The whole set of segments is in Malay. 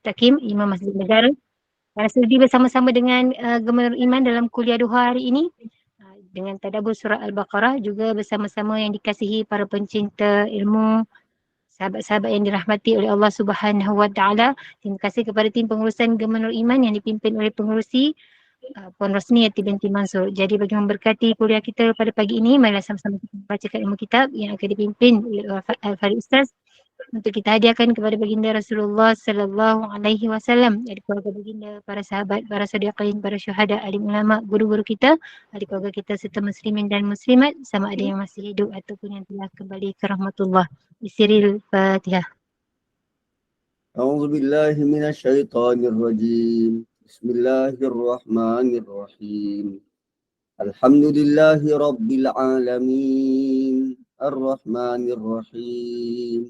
Mustaqim, Imam Masjid Negara. Sudi bersama-sama dengan Gemar Iman dalam kuliah duha hari ini dengan tadabbur surah Al-Baqarah, juga bersama-sama yang dikasihi para pencinta ilmu, sahabat-sahabat yang dirahmati oleh Allah Subhanahu Wa Taala. Terima kasih kepada tim pengurusan Gemar Iman yang dipimpin oleh pengurusi Puan Rosni Yati binti Mansur. Jadi bagi memberkati kuliah kita pada pagi ini, marilah sama-sama kita membacakan ilmu kitab yang akan dipimpin oleh Al-Farid Ustaz untuk kita hadiahkan kepada baginda Rasulullah sallallahu alaihi wasallam, dari keluarga baginda, para sahabat, para sadiqin, para syuhada, alim ulama, guru-guru kita, dari keluarga kita serta muslimin dan muslimat, sama ada yang masih hidup ataupun yang telah kembali ke rahmatullah. Bisiril Fatihah. أعوذ بالله من الشيطان الرجيم بسم الله الرحمن الرحيم الحمد لله رب العالمين الرحمن الرحيم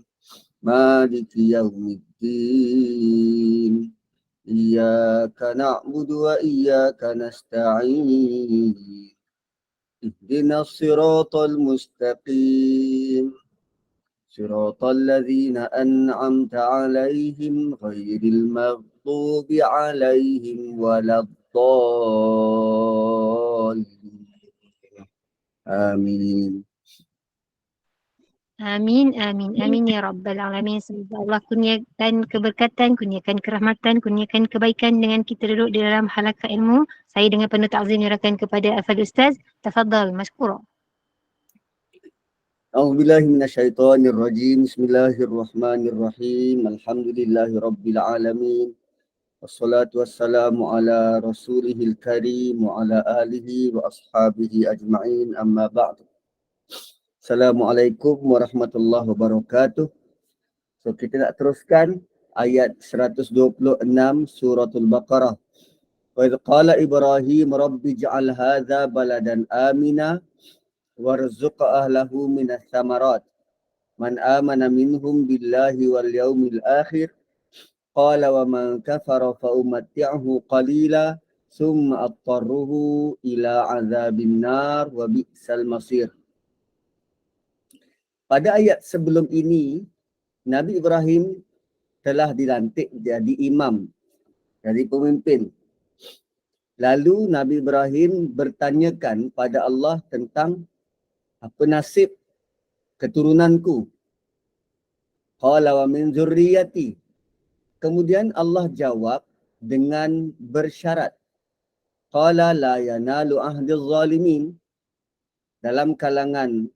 مالك يوم الدين إياك نعبد وإياك نستعين اهدنا الصراط المستقيم صراط الذين أنعمت عليهم غير المغضوب عليهم ولا الضالين آمين. Amin, amin, amin ya Rabbal Alamin. Semoga Allah kurniakan keberkatan, kurniakan kerahmatan, kurniakan kebaikan dengan kita duduk di dalam halaqah ilmu. Saya dengan penuh ta'zim menyerahkan kepada Al-Fadhil Ustaz. Tafadhal, mashkura. أعوذ بالله من الشيطان الرجيم بسم الله الرحمن الرحيم الحمد لله رب العالمين والصلاة والسلام على رسوله الكريم وعلى آله وأصحابه أجمعين أما بعد. Assalamualaikum warahmatullahi wabarakatuh. So kita nak teruskan ayat 126 suratul Baqarah. Wa idh qala Ibrahim rabbi ij'al hadza baladan amina warzuq ahlahu minas thamarat man amana minhum billahi wal yaumil akhir qala wa man kafara fa umatti'uhu qalila summa attarruhu ila azabin nar wa bi'sal masir. Pada ayat sebelum ini, Nabi Ibrahim telah dilantik jadi imam, jadi pemimpin. Lalu Nabi Ibrahim bertanyakan pada Allah tentang apa nasib keturunanku. Qala wa min zurriyati. Kemudian Allah jawab dengan bersyarat. Qala la yanalu ahdiz zalimin. Dalam kalangan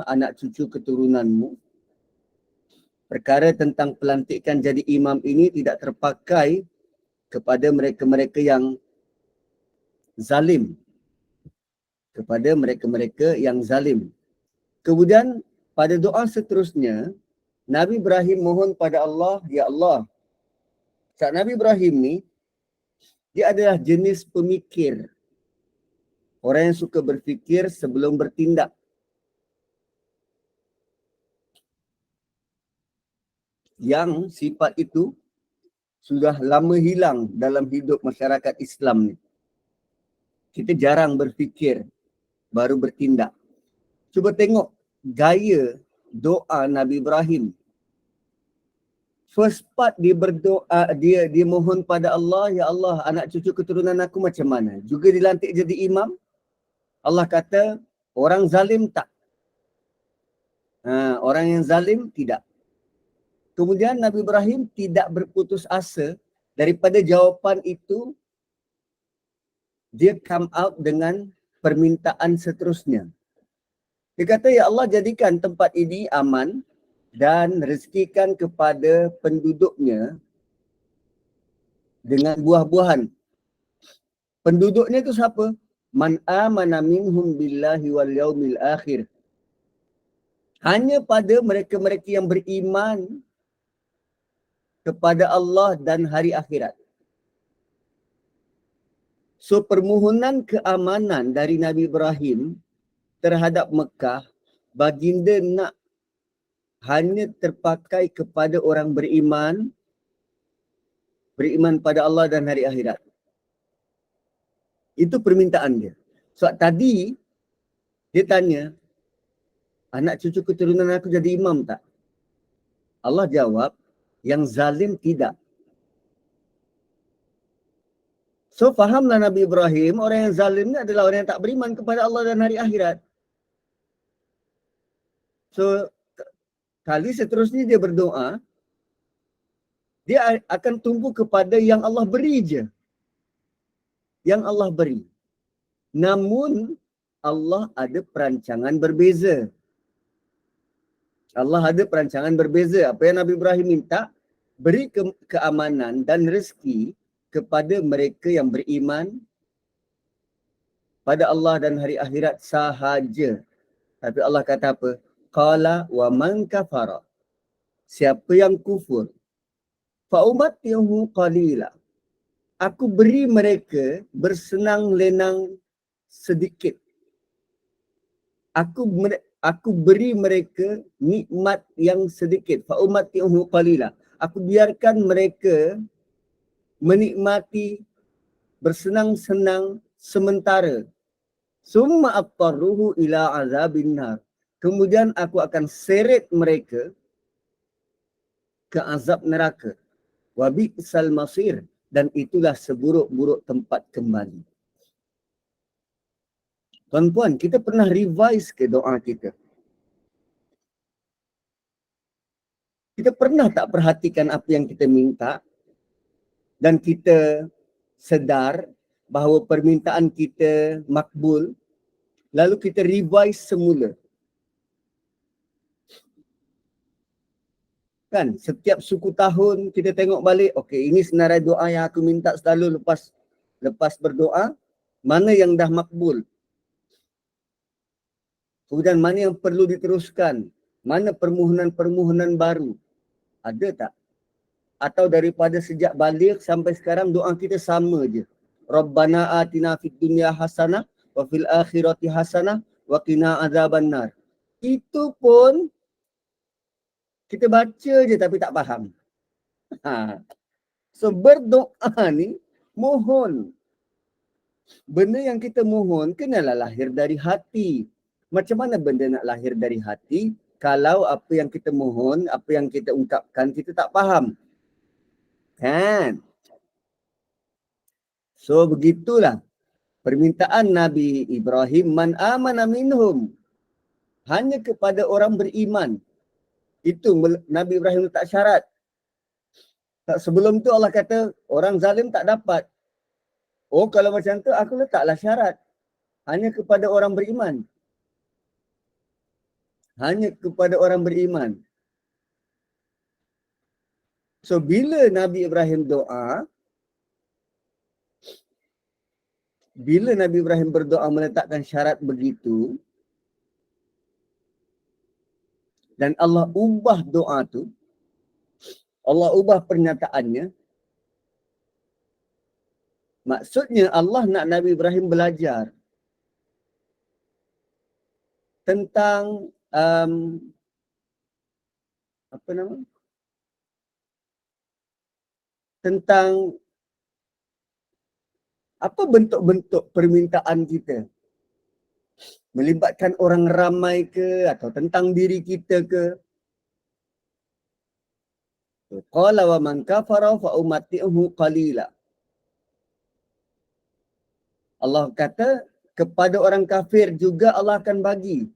anak cucu keturunanmu, perkara tentang pelantikan jadi imam ini tidak terpakai kepada mereka-mereka yang zalim. Kepada mereka-mereka yang zalim. Kemudian pada doa seterusnya, Nabi Ibrahim mohon pada Allah, ya Allah, saat Nabi Ibrahim ni, dia adalah jenis pemikir. Orang yang suka berfikir sebelum bertindak. Yang sifat itu sudah lama hilang dalam hidup masyarakat Islam ni. Kita jarang berfikir, baru bertindak. Cuba tengok gaya doa Nabi Ibrahim. First part dia berdoa, dia mohon pada Allah, ya Allah, anak cucu keturunan aku macam mana? Juga dilantik jadi imam. Allah kata, orang zalim tak? Orang yang zalim tidak. Kemudian Nabi Ibrahim tidak berputus asa daripada jawapan itu. Dia come out dengan permintaan seterusnya. Dia kata, ya Allah, jadikan tempat ini aman dan rezekikan kepada penduduknya dengan buah-buahan. Penduduknya itu siapa? Man amana minhum billahi wal yaumil akhir. Hanya pada mereka-mereka yang beriman kepada Allah dan hari akhirat. So permohonan keamanan dari Nabi Ibrahim terhadap Mekah, baginda nak hanya terpakai kepada orang beriman pada Allah dan hari akhirat. Itu permintaan dia. Sebab tadi dia tanya, anak cucu keturunan aku jadi imam tak? Allah jawab, Yang zalim tidak. So fahamlah Nabi Ibrahim, orang yang zalim ni adalah orang yang tak beriman kepada Allah dan hari akhirat. So kali seterusnya dia berdoa, dia akan tumpu kepada yang Allah beri je. Yang Allah beri. Namun Allah ada perancangan berbeza. Allah ada perancangan berbeza. Apa yang Nabi Ibrahim minta, beri keamanan dan rezeki kepada mereka yang beriman pada Allah dan hari akhirat sahaja. Tapi Allah kata apa? Qala wa man kafara. Siapa yang kufur, fa umattihu qalila. Aku beri mereka bersenang lenang sedikit. Aku beri mereka nikmat yang sedikit. Fa umattihu qalila. Aku biarkan mereka menikmati bersenang-senang sementara. Summa attarruhu ila azabin nar. Kemudian aku akan seret mereka ke azab neraka. Wa bi'sal masir, dan itulah seburuk-buruk tempat kembali. Tuan-tuan, kita pernah revise ke doa kita? Kita pernah tak perhatikan apa yang kita minta dan kita sedar bahawa permintaan kita makbul, lalu kita revise semula? Kan, setiap suku tahun kita tengok balik, okey, ini senarai doa yang aku minta selalu lepas berdoa, mana yang dah makbul? Kemudian mana yang perlu diteruskan? Mana permohonan-permohonan baru? Ada tak? Atau daripada sejak balik sampai sekarang doa kita sama je. Rabbana atina fid dunya hasanah wa fil akhirati hasanah wa qina azabannar. Itu pun kita baca je tapi tak faham. So berdoa ni mohon. Benda yang kita mohon kenalah lahir dari hati. Macam mana benda nak lahir dari hati kalau apa yang kita mohon, apa yang kita ungkapkan kita tak faham? Kan? So begitulah permintaan Nabi Ibrahim, man amana minhum, hanya kepada orang beriman. Itu Nabi Ibrahim letak syarat. Sebelum tu Allah kata orang zalim tak dapat. Oh, kalau macam tu aku letaklah syarat. Hanya kepada orang beriman. Hanya kepada orang beriman. So bila Nabi Ibrahim doa, bila Nabi Ibrahim berdoa meletakkan syarat begitu, dan Allah ubah doa tu, Allah ubah pernyataannya, maksudnya Allah nak Nabi Ibrahim belajar tentang apa nama? Tentang apa bentuk-bentuk permintaan kita. Melibatkan orang ramai ke atau tentang diri kita ke. Qala wa man kafara fa umatti'uhu qalila. Allah kata kepada orang kafir juga Allah akan bagi.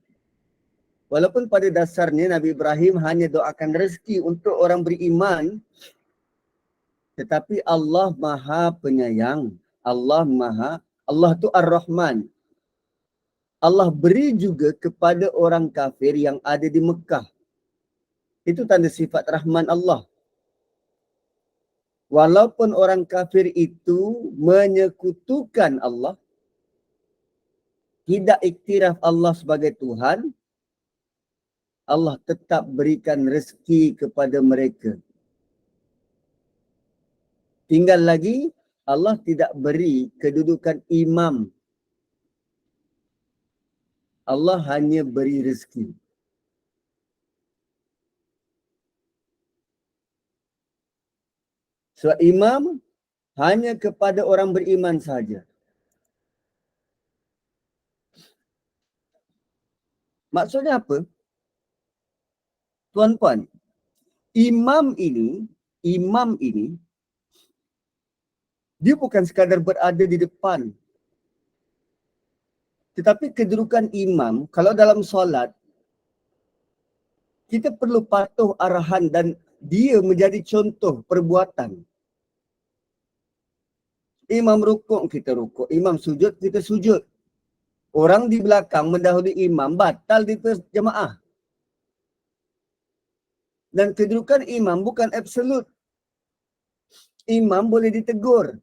Walaupun pada dasarnya Nabi Ibrahim hanya doakan rezeki untuk orang beriman, tetapi Allah Maha Penyayang. Allah tu Ar-Rahman. Allah beri juga kepada orang kafir yang ada di Mekah. Itu tanda sifat Rahman Allah. Walaupun orang kafir itu menyekutukan Allah, tidak iktiraf Allah sebagai Tuhan, Allah tetap berikan rezeki kepada mereka. Tinggal lagi, Allah tidak beri kedudukan imam. Allah hanya beri rezeki. So imam hanya kepada orang beriman saja. Maksudnya apa? Tuan-puan, imam ini imam ini, dia bukan sekadar berada di depan. Tetapi kedudukan imam, kalau dalam solat, kita perlu patuh arahan dan dia menjadi contoh perbuatan. Imam rukuk, kita rukuk. Imam sujud, kita sujud. Orang di belakang mendahului imam, batal di jemaah. Dan kedudukan imam bukan absolut. Imam boleh ditegur.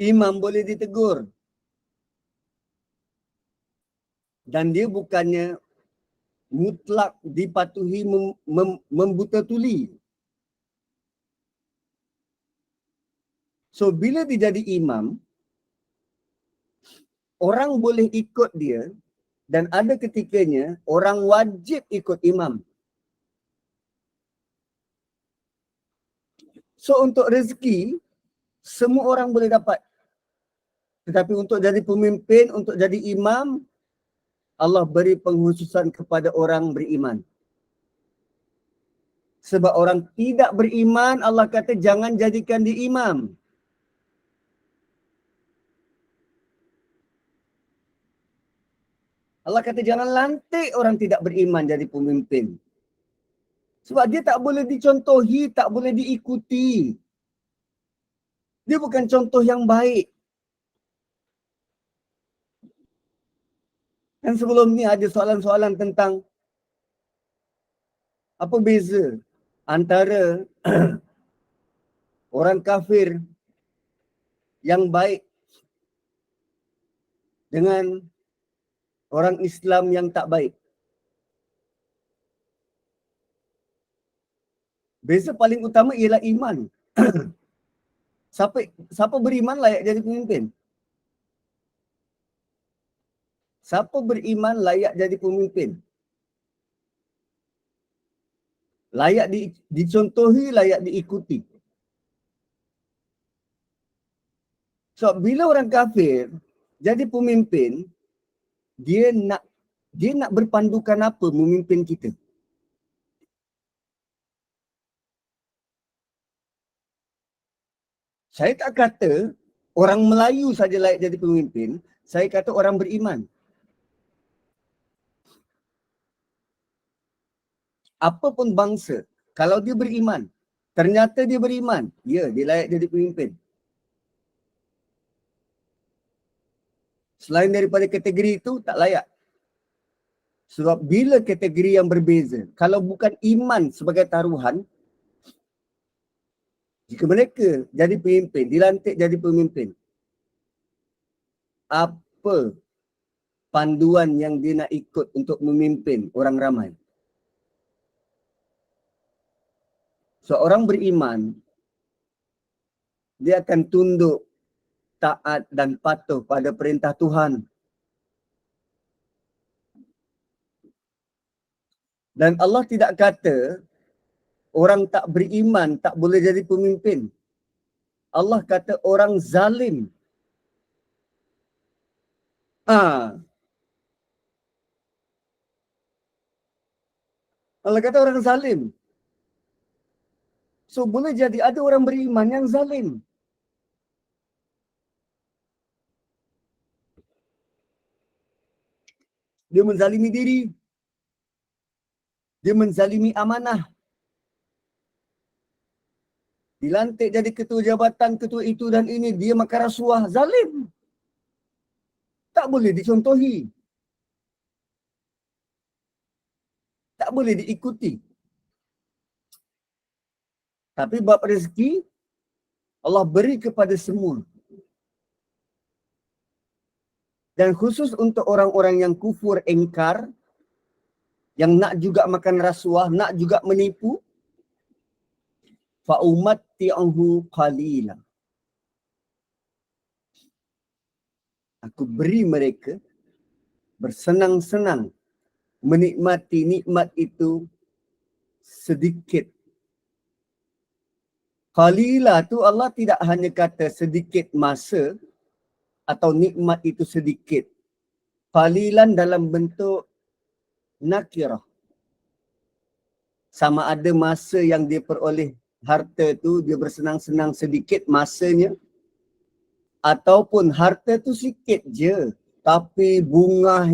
Imam boleh ditegur. Dan dia bukannya mutlak dipatuhi membuta tuli. So bila dia jadi imam, orang boleh ikut dia dan ada ketikanya orang wajib ikut imam. So untuk rezeki, semua orang boleh dapat. Tetapi untuk jadi pemimpin, untuk jadi imam, Allah beri pengkhususan kepada orang beriman. Sebab orang tidak beriman, Allah kata jangan jadikan dia imam. Allah kata jangan lantik orang tidak beriman jadi pemimpin. Sebab dia tak boleh dicontohi, tak boleh diikuti. Dia bukan contoh yang baik. Dan sebelum ni ada soalan-soalan tentang apa beza antara orang kafir yang baik dengan orang Islam yang tak baik. Beza paling utama ialah iman. Siapa beriman layak jadi pemimpin? Siapa beriman layak jadi pemimpin? Layak dicontohi, layak diikuti. So bila orang kafir jadi pemimpin, dia nak berpandukan apa memimpin kita? Saya tak kata orang Melayu saja layak jadi pemimpin, saya kata orang beriman. Apapun bangsa, kalau dia beriman, ternyata dia beriman, ya, dia layak jadi pemimpin. Selain daripada kategori itu, tak layak. Sebab bila kategori yang berbeza, kalau bukan iman sebagai taruhan, jika mereka jadi pemimpin, dilantik jadi pemimpin, apa panduan yang dia nak ikut untuk memimpin orang ramai? Seorang beriman, dia akan tunduk, taat dan patuh pada perintah Tuhan. Dan Allah tidak kata orang tak beriman tak boleh jadi pemimpin. Allah kata orang zalim. Allah kata orang zalim. So boleh jadi ada orang beriman yang zalim. Dia menzalimi diri. Dia menzalimi amanah. Dilantik jadi ketua jabatan, ketua itu dan ini, dia makan rasuah, zalim. Tak boleh dicontohi. Tak boleh diikuti. Tapi bab rezeki, Allah beri kepada semua. Dan khusus untuk orang-orang yang kufur engkar, yang nak juga makan rasuah, nak juga menipu, fa'umatti'uhu qalila. Aku beri mereka bersenang-senang menikmati nikmat itu sedikit. Qalila tu Allah tidak hanya kata sedikit masa atau nikmat itu sedikit. Qalilan dalam bentuk nakirah. sama ada masa yang dia peroleh harta tu dia bersenang-senang sedikit masanya, ataupun harta tu sikit je tapi bunga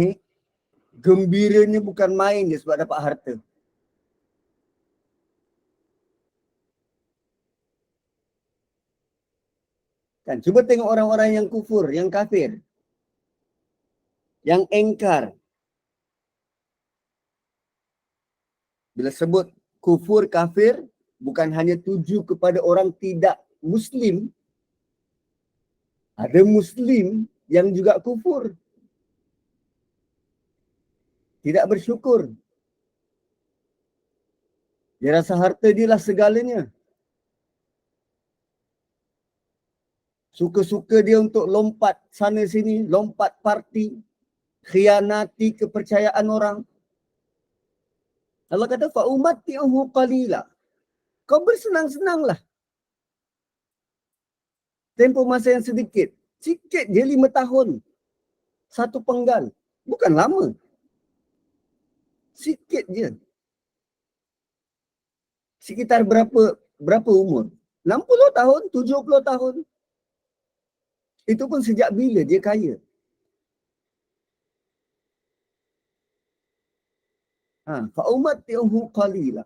gembiranya bukan main dia sebab dapat harta. Kan cuba tengok orang-orang yang kufur, yang kafir, yang engkar. Bila sebut kufur kafir bukan hanya tuju kepada orang tidak muslim. Ada muslim yang juga kufur. Tidak bersyukur. Dia rasa harta dia lah segalanya. Suka-suka dia untuk lompat sana sini, lompat parti, khianati kepercayaan orang. Allah kata fa'umatti'uhu qalila. Kau bersenang-senanglah. Tempoh masa yang sedikit. Sikit je 5 tahun. Satu penggal. Bukan lama. Sikit je. Sekitar berapa umur? 60 tahun, 70 tahun. Itu pun sejak bila dia kaya? Fa'umatti'uhu qalila.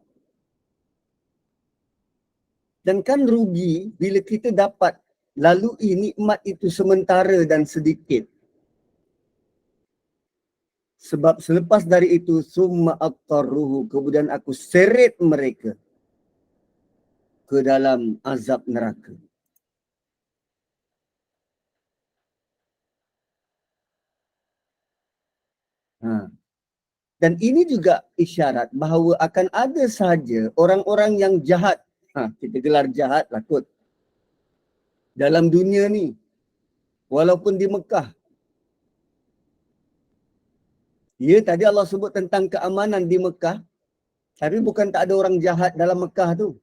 Dan kan rugi bila kita dapat lalui nikmat itu sementara dan sedikit. Sebab selepas dari itu summa attarruhu, kemudian aku seret mereka ke dalam azab neraka. Dan ini juga isyarat bahawa akan ada sahaja orang-orang yang jahat. Kita gelar jahat lah kot. Dalam dunia ni. Walaupun di Mekah. Ya, tadi Allah sebut tentang keamanan di Mekah. Tapi bukan tak ada orang jahat dalam Mekah tu.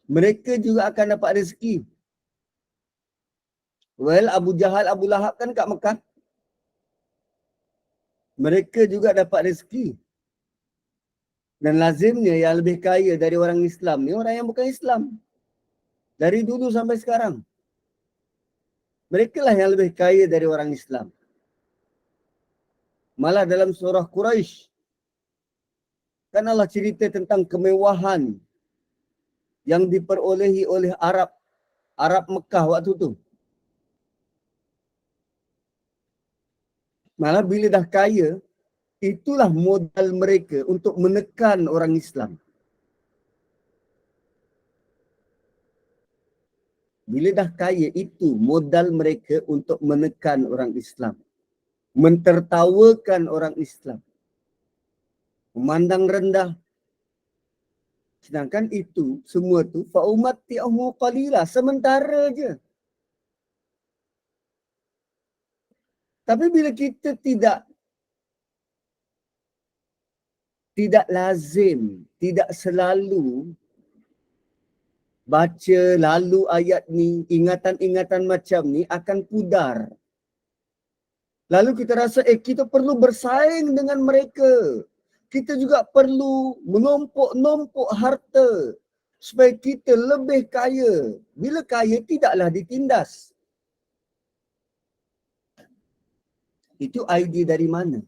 Mereka juga akan dapat rezeki. Well, Abu Jahal, Abu Lahab kan kat Mekah. Mereka juga dapat rezeki. Dan lazimnya yang lebih kaya dari orang Islam ni orang yang bukan Islam. Dari dulu sampai sekarang. Mereka lah yang lebih kaya dari orang Islam. Malah dalam surah Quraisy kan Allah cerita tentang kemewahan yang diperolehi oleh Arab Mekah waktu tu. Malah bila dah kaya, itulah modal mereka untuk menekan orang Islam. Bila dah kaya, itu modal mereka untuk menekan orang Islam. Mentertawakan orang Islam. Memandang rendah. Sedangkan itu, semua tu, fa'umatti'uhu qalila, sementara je. Tapi bila kita tidak lazim, tidak selalu baca lalu ayat ni, ingatan-ingatan macam ni akan pudar. Lalu kita rasa, kita perlu bersaing dengan mereka. Kita juga perlu menumpuk-numpuk harta supaya kita lebih kaya. Bila kaya, tidaklah ditindas. Itu idea dari mana?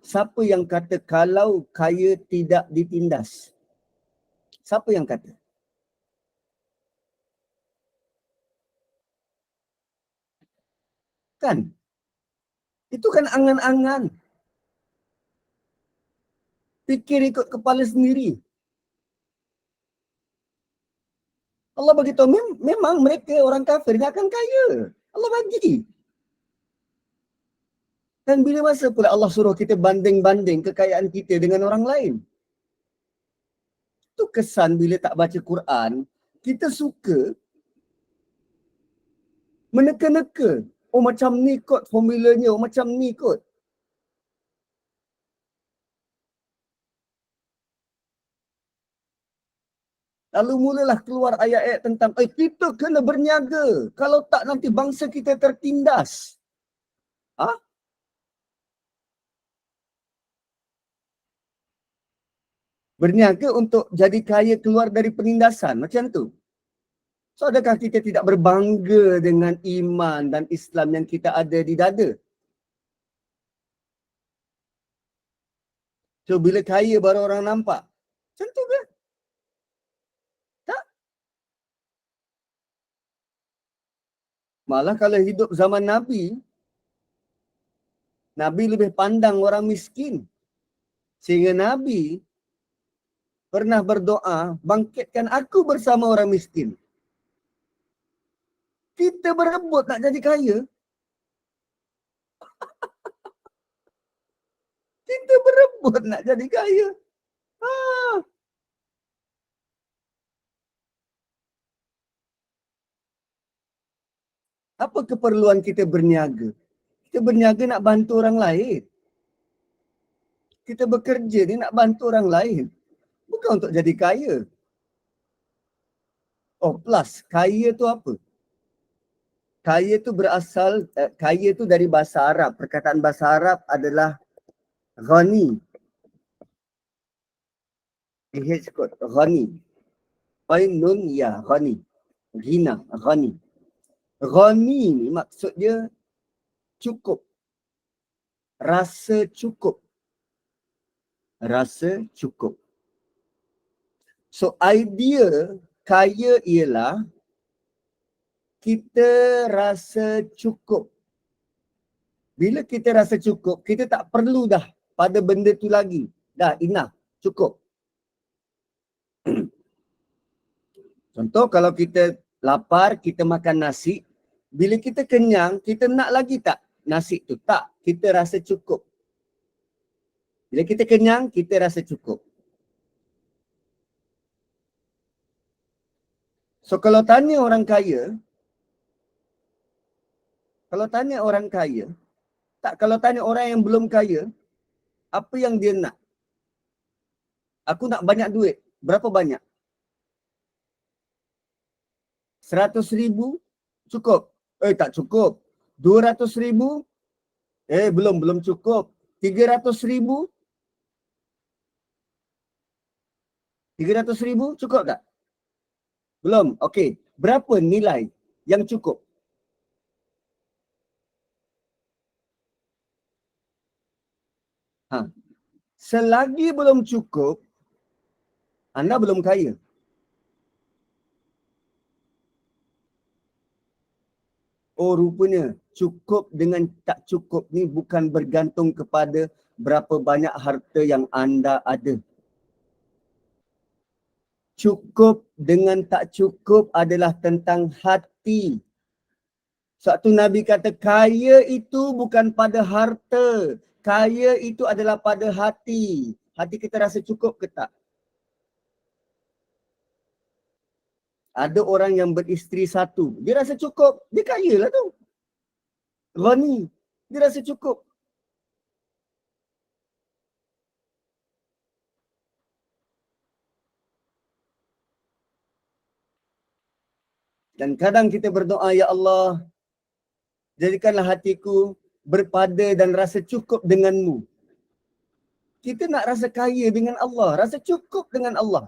Siapa yang kata kalau kaya tidak ditindas? Siapa yang kata? Kan? Itu kan angan-angan. Fikir ikut kepala sendiri. Allah beritahu memang mereka orang kafir tidak akan kaya. Allah bagi. Dan bila masa pula Allah suruh kita banding-banding kekayaan kita dengan orang lain? Itu kesan bila tak baca Quran, kita suka meneka-neka. Oh macam ni kot formulanya, oh macam ni kot. Lalu mulalah keluar ayat-ayat tentang kita kena berniaga. Kalau tak nanti bangsa kita tertindas. Berniaga untuk jadi kaya keluar dari penindasan, macam tu. So adakah kita tidak berbangga dengan iman dan Islam yang kita ada di dada? So bila kaya baru orang nampak. Macam tu ke? Tak. Malah kalau hidup zaman Nabi, Nabi lebih pandang orang miskin. Sehingga Nabi pernah berdoa, bangkitkan aku bersama orang miskin. Kita berebut nak jadi kaya. Kita berebut nak jadi kaya. Apa keperluan kita berniaga? Kita berniaga nak bantu orang lain. Kita bekerja ni nak bantu orang lain. Bukan untuk jadi kaya. Oh plus, kaya tu apa? Kaya tu berasal, kaya tu dari bahasa Arab. Perkataan bahasa Arab adalah ghani. GH kot, ghani. Pain nun ya, ghani. Ghina, ghani. Ghani ni maksud dia cukup. Rasa cukup. Rasa cukup. So idea kaya ialah kita rasa cukup. Bila kita rasa cukup, kita tak perlu dah pada benda tu lagi. Dah enough, cukup. Contoh kalau kita lapar, kita makan nasi. Bila kita kenyang, kita nak lagi tak nasi tu? Tak, kita rasa cukup. Bila kita kenyang, kita rasa cukup. So kalau tanya orang kaya, kalau tanya orang yang belum kaya, apa yang dia nak? Aku nak banyak duit. Berapa banyak? 100,000 cukup? Tak cukup. 200,000? Belum cukup. 300,000? 300,000 cukup tak? Belum. Okey. Berapa nilai yang cukup? Selagi belum cukup, anda belum kaya. Oh rupanya cukup dengan tak cukup ni bukan bergantung kepada berapa banyak harta yang anda ada. Cukup dengan tak cukup adalah tentang hati. Suatu Nabi kata kaya itu bukan pada harta. Kaya itu adalah pada hati. Hati kita rasa cukup ke tak? Ada orang yang beristeri satu. Dia rasa cukup. Dia kaya lah tu. Ghani. Dia rasa cukup. Dan kadang kita berdoa, Ya Allah, jadikanlah hatiku berpada dan rasa cukup denganmu. Kita nak rasa kaya dengan Allah. Rasa cukup dengan Allah.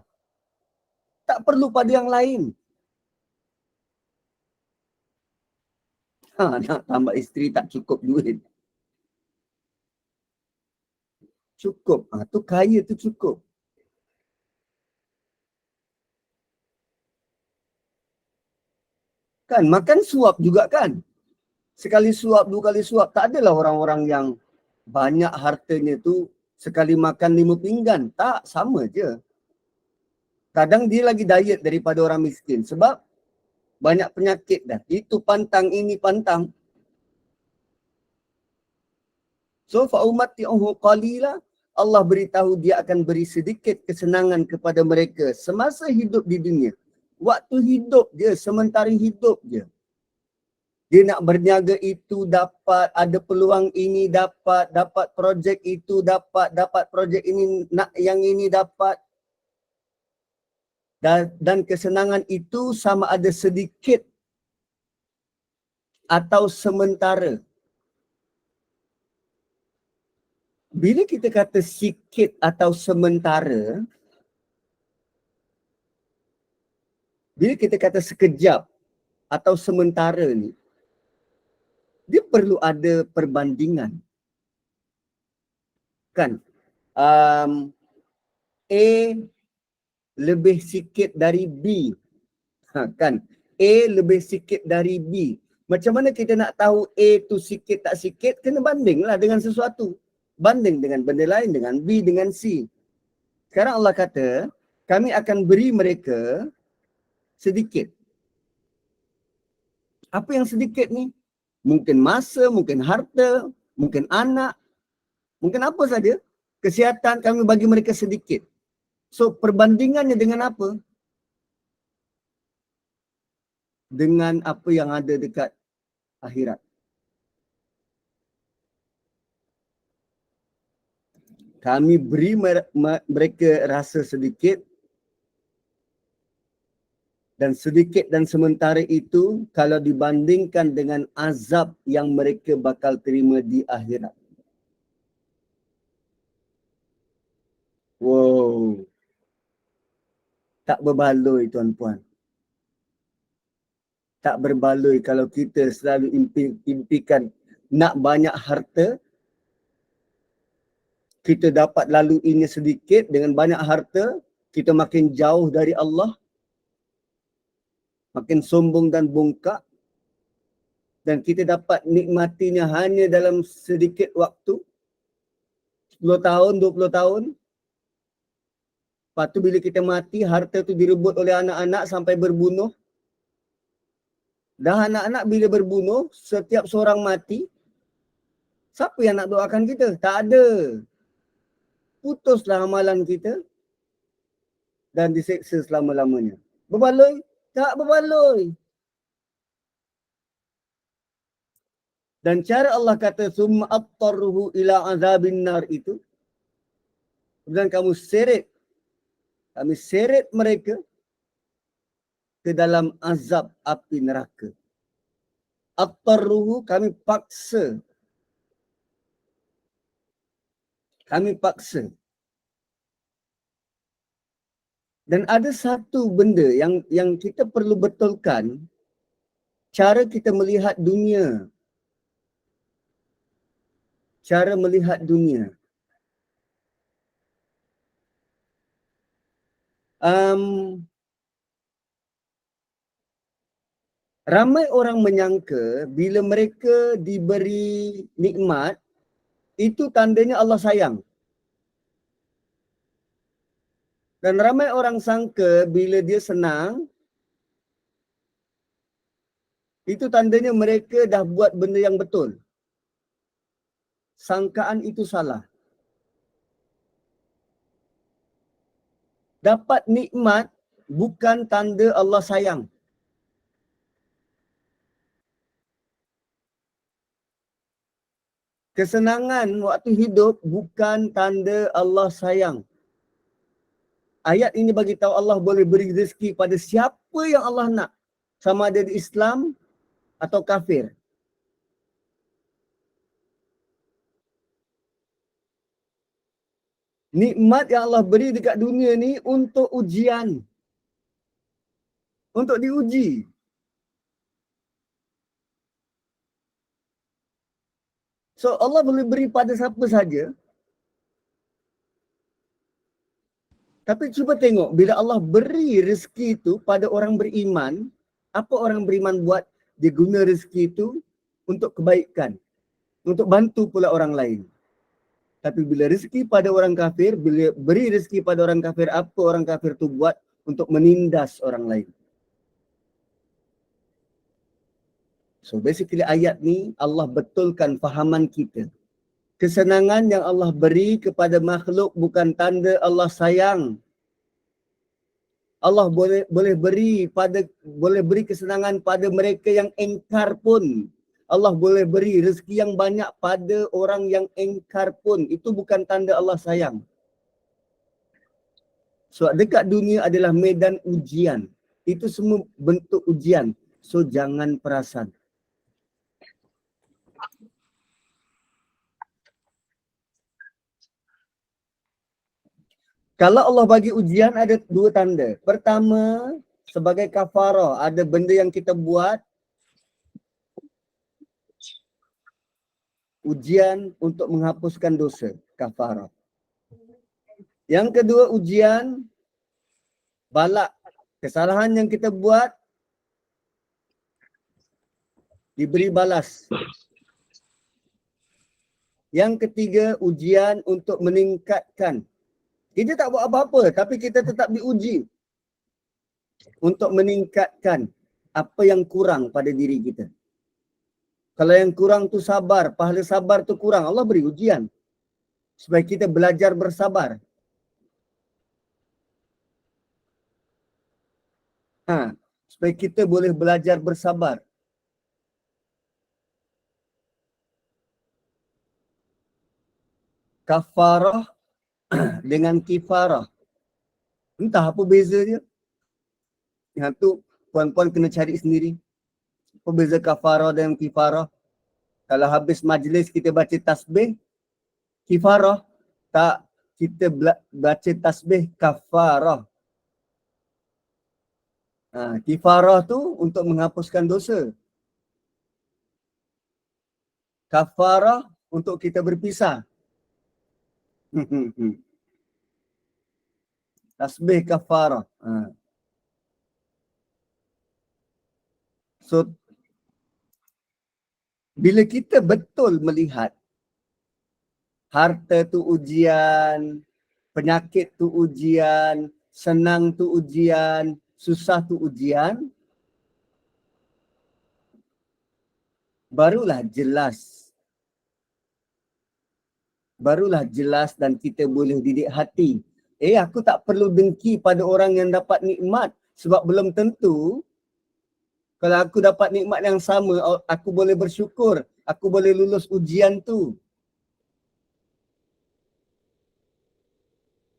Tak perlu pada yang lain. Nak tambah isteri tak cukup duit. Cukup. Tu kaya tu cukup. Kan makan suap juga kan. Sekali suap, dua kali suap. Tak adalah orang-orang yang banyak hartanya tu sekali makan 5 pinggan. Tak, sama je. Kadang dia lagi diet daripada orang miskin. Sebab banyak penyakit dah. Itu pantang, ini pantang. So fa'umati'uhu qalila, Allah beritahu dia akan beri sedikit kesenangan kepada mereka semasa hidup di dunia. Waktu hidup je, sementara hidup je. Dia nak berniaga itu dapat, ada peluang ini dapat projek itu dapat projek ini, nak yang ini dapat. Dan kesenangan itu sama ada sedikit atau sementara. Bila kita kata sikit atau sementara, Bila kita kata sekejap atau sementara ni, dia perlu ada perbandingan. Kan? A lebih sikit dari B. Kan? A lebih sikit dari B. Macam mana kita nak tahu A tu sikit tak sikit? Kena bandinglah dengan sesuatu. Banding dengan benda lain, dengan B, dengan C. Sekarang Allah kata, kami akan beri mereka sedikit. Apa yang sedikit ni? Mungkin masa, mungkin harta, mungkin anak, mungkin apa saja. Kesihatan kami bagi mereka sedikit. So perbandingannya dengan apa? Dengan apa yang ada dekat akhirat. Kami beri mereka rasa sedikit, dan sedikit dan sementara itu kalau dibandingkan dengan azab yang mereka bakal terima di akhirat. Wow. Tak berbaloi tuan-puan. Tak berbaloi kalau kita selalu impikan nak banyak harta, kita dapat laluinya sedikit. Dengan banyak harta, kita makin jauh dari Allah, makin sombong dan bongkak, dan kita dapat nikmatinya hanya dalam sedikit waktu, 10 tahun, 20 tahun. Lepas tu bila kita mati, harta tu direbut oleh anak-anak sampai berbunuh. Dah anak-anak bila berbunuh, setiap seorang mati, siapa yang nak doakan kita? Tak ada. Putuslah amalan kita dan diseksa selama-lamanya. Berbaloi? Tak berbaloi. Dan cara Allah kata summa attarruhu ila azabin nar itu, dan kami seret mereka ke dalam azab api neraka. Attarruhu, kami paksa. Dan ada satu benda yang kita perlu betulkan, cara kita melihat dunia. Cara melihat dunia. Ramai orang menyangka bila mereka diberi nikmat, itu tandanya Allah sayang. Dan ramai orang sangka bila dia senang, itu tandanya mereka dah buat benda yang betul. Sangkaan itu salah. Dapat nikmat bukan tanda Allah sayang. Kesenangan waktu hidup bukan tanda Allah sayang. Ayat ini bagi tahu Allah boleh beri rezeki pada siapa yang Allah nak. Sama ada di Islam atau kafir. Nikmat yang Allah beri dekat dunia ni untuk ujian. Untuk diuji. So Allah boleh beri pada siapa saja. Tapi cuba tengok, bila Allah beri rezeki itu pada orang beriman, apa orang beriman buat? Dia guna rezeki itu untuk kebaikan. Untuk bantu pula orang lain. Tapi bila rezeki pada orang kafir, bila beri rezeki pada orang kafir, apa orang kafir itu buat? Untuk menindas orang lain. So basically ayat ni Allah betulkan fahaman kita. Kesenangan yang Allah beri kepada makhluk bukan tanda Allah sayang. Allah boleh beri kesenangan pada mereka yang engkar pun. Allah boleh beri rezeki yang banyak pada orang yang engkar pun. Itu bukan tanda Allah sayang. So dekat dunia adalah medan ujian. Itu semua bentuk ujian. So jangan perasan. Kalau Allah bagi ujian ada dua tanda. Pertama, sebagai kafarah. Ada benda yang kita buat, ujian untuk menghapuskan dosa, kafarah. Yang kedua, ujian balak. Kesalahan yang kita buat diberi balas. Yang ketiga, ujian untuk meningkatkan. Kita tak buat apa-apa tapi kita tetap diuji untuk meningkatkan apa yang kurang pada diri kita. Kalau yang kurang tu sabar, pahala sabar tu kurang, Allah beri ujian supaya kita belajar bersabar. Supaya kita boleh belajar bersabar. Kafarah dengan kifarah. Entah apa beza dia. Yang tu puan-puan kena cari sendiri. Apa beza kafarah dengan kifarah? Kalau habis majlis kita baca tasbih, kifarah. Tak, kita baca tasbih kafarah. Kifarah tu untuk menghapuskan dosa. Kafarah untuk kita berpisah. Tasbih kafarah. So, bila kita betul melihat harta tu ujian, penyakit tu ujian, senang tu ujian, susah tu ujian, barulah jelas. Barulah jelas dan kita boleh didik hati. Aku tak perlu dengki pada orang yang dapat nikmat sebab belum tentu kalau aku dapat nikmat yang sama, aku boleh bersyukur, aku boleh lulus ujian tu.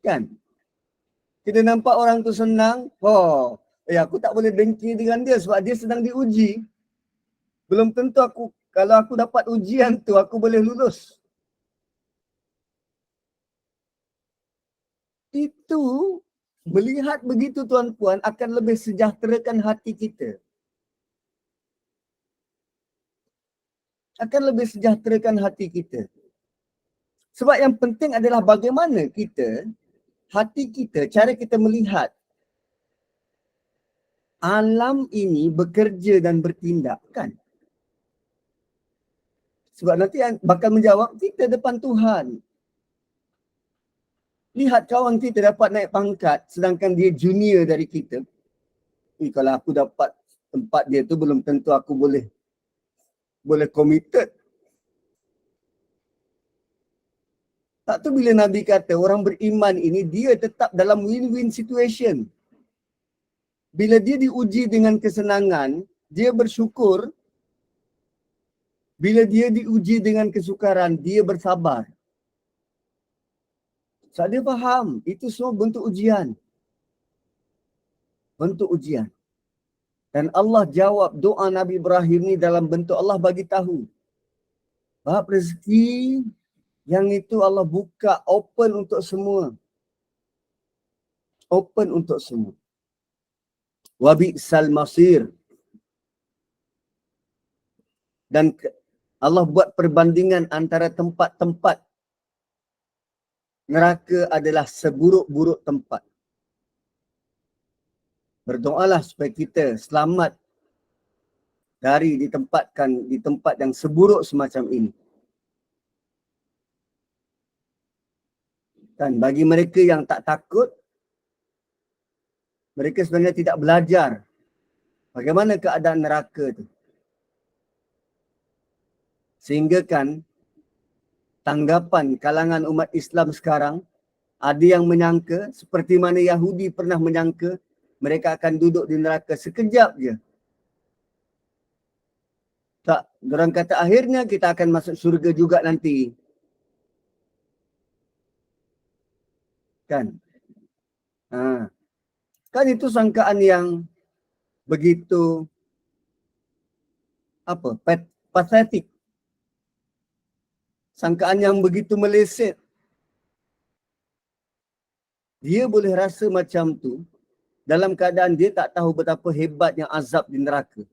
Kan? Kita nampak orang tu senang, aku tak boleh dengki dengan dia sebab dia sedang diuji. Belum tentu kalau aku dapat ujian tu, aku boleh lulus. Itu, melihat begitu tuan-puan akan lebih sejahterakan hati kita. Akan lebih sejahterakan hati kita. Sebab yang penting adalah bagaimana kita, hati kita, cara kita melihat alam ini bekerja dan bertindak, kan? Sebab nanti bakal menjawab kita depan Tuhan. Lihat kawan kita dapat naik pangkat sedangkan dia junior dari kita. Kalau aku dapat tempat dia tu belum tentu aku boleh committed. Tak tu bila Nabi kata orang beriman ini dia tetap dalam win-win situation. Bila dia diuji dengan kesenangan, dia bersyukur. Bila dia diuji dengan kesukaran, dia bersabar. So, dia faham, itu semua bentuk ujian. Bentuk ujian. Dan Allah jawab doa Nabi Ibrahim ni dalam bentuk Allah bagi tahu. Bab rezeki yang itu Allah buka open untuk semua. Open untuk semua. Wa bi'sal masir. Dan Allah buat perbandingan antara tempat-tempat neraka adalah seburuk-buruk tempat. Berdoalah supaya kita selamat dari ditempatkan di tempat yang seburuk semacam ini. Dan bagi mereka yang tak takut, mereka sebenarnya tidak belajar bagaimana keadaan neraka itu. Sehingga kan tanggapan kalangan umat Islam sekarang, ada yang menyangka seperti mana Yahudi pernah menyangka mereka akan duduk di neraka sekejap je. Tak, orang kata akhirnya kita akan masuk syurga juga nanti. Kan? Kan itu sangkaan yang begitu pathetik. Sangkaan yang begitu meleset. Dia boleh rasa macam tu dalam keadaan dia tak tahu betapa hebatnya azab di neraka.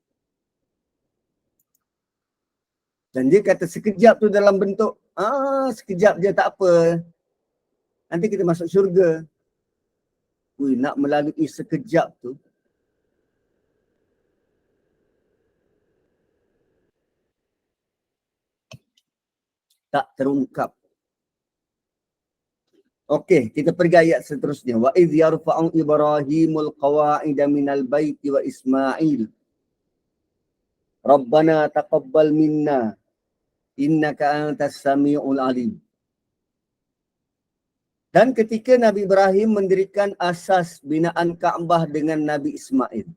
Dan dia kata sekejap tu dalam bentuk, sekejap je tak apa. Nanti kita masuk syurga. Ui, nak melalui sekejap tu. Tak terungkap. Okey, kita pergi ayat seterusnya. Wa idh yarfa'u Ibrahimul qawa'ida minal baiti wa Ismail. Rabbana taqabbal minna innaka antas sami'ul alim. Dan ketika Nabi Ibrahim mendirikan asas binaan Kaabah dengan Nabi Ismail,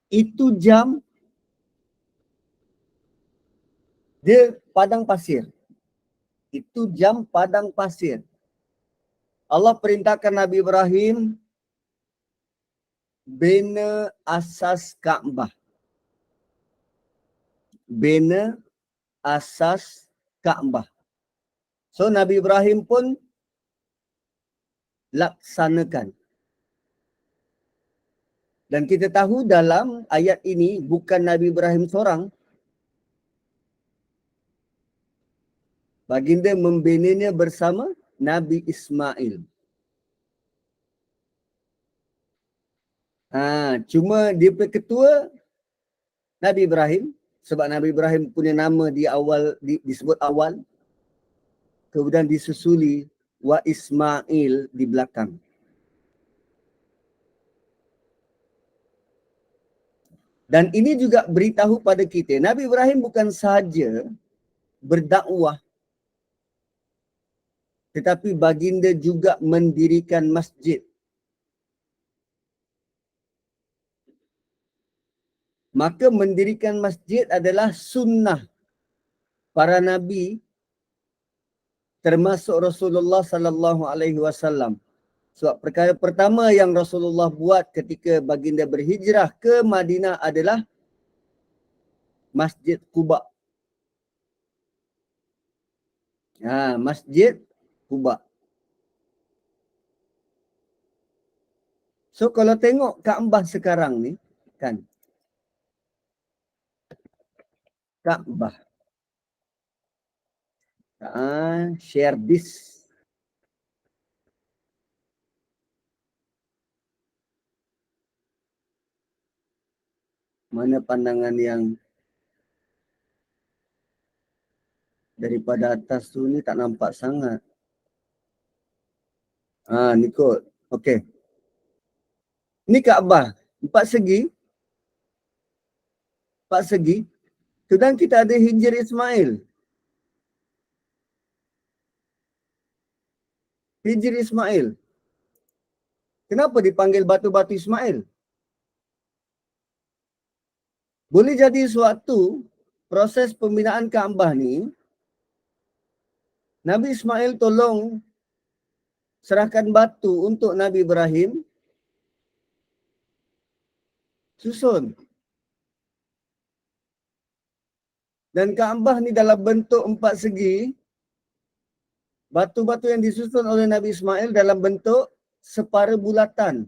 itu jam dia padang pasir. Itu jam padang pasir. Allah perintahkan Nabi Ibrahim bina asas Kaabah. Bina asas Kaabah. So Nabi Ibrahim pun laksanakan. Dan kita tahu dalam ayat ini bukan Nabi Ibrahim seorang. Baginda membinanya bersama Nabi Ismail. Cuma dia ketua Nabi Ibrahim, sebab Nabi Ibrahim punya nama di awal disebut awal, kemudian disusuli wa Ismail di belakang. Dan ini juga beritahu pada kita, Nabi Ibrahim bukan sahaja berdakwah, tetapi baginda juga mendirikan masjid. Maka mendirikan masjid adalah sunnah para nabi, termasuk Rasulullah sallallahu alaihi wasallam. Sebab perkara pertama yang Rasulullah buat ketika baginda berhijrah ke Madinah adalah Masjid Quba. Masjid Quba. So kalau tengok Kaabah sekarang ni kan, Kaabah. Share this. Mana pandangan yang daripada atas tu ni tak nampak sangat. Ni kot. Okey. Ni Kaabah. 4 segi. 4 segi. Sedang kita ada Hijr Ismail. Hijr Ismail. Kenapa dipanggil batu-batu Ismail? Boleh jadi suatu proses pembinaan Kaabah ni, Nabi Ismail tolong serahkan batu untuk Nabi Ibrahim susun. Dan Kaabah ni dalam bentuk 4 segi. Batu-batu yang disusun oleh Nabi Ismail dalam bentuk separa bulatan.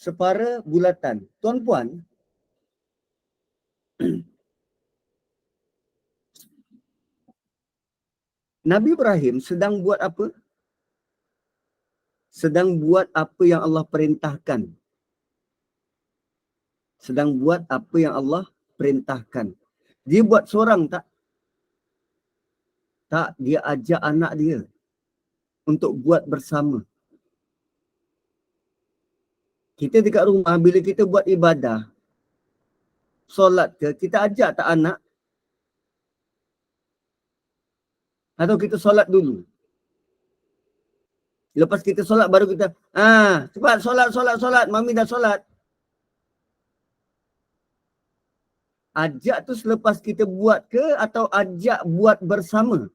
Separa bulatan. Tuan-puan, Nabi Ibrahim sedang buat apa? Sedang buat apa yang Allah perintahkan. Sedang buat apa yang Allah perintahkan. Dia buat seorang tak? Tak, dia ajak anak dia untuk buat bersama. Kita dekat rumah bila kita buat ibadah, solat ke, kita ajak tak anak? Atau kita solat dulu? Lepas kita solat baru kita, cepat solat, mami dah solat. Ajak tu selepas kita buat ke atau ajak buat bersama?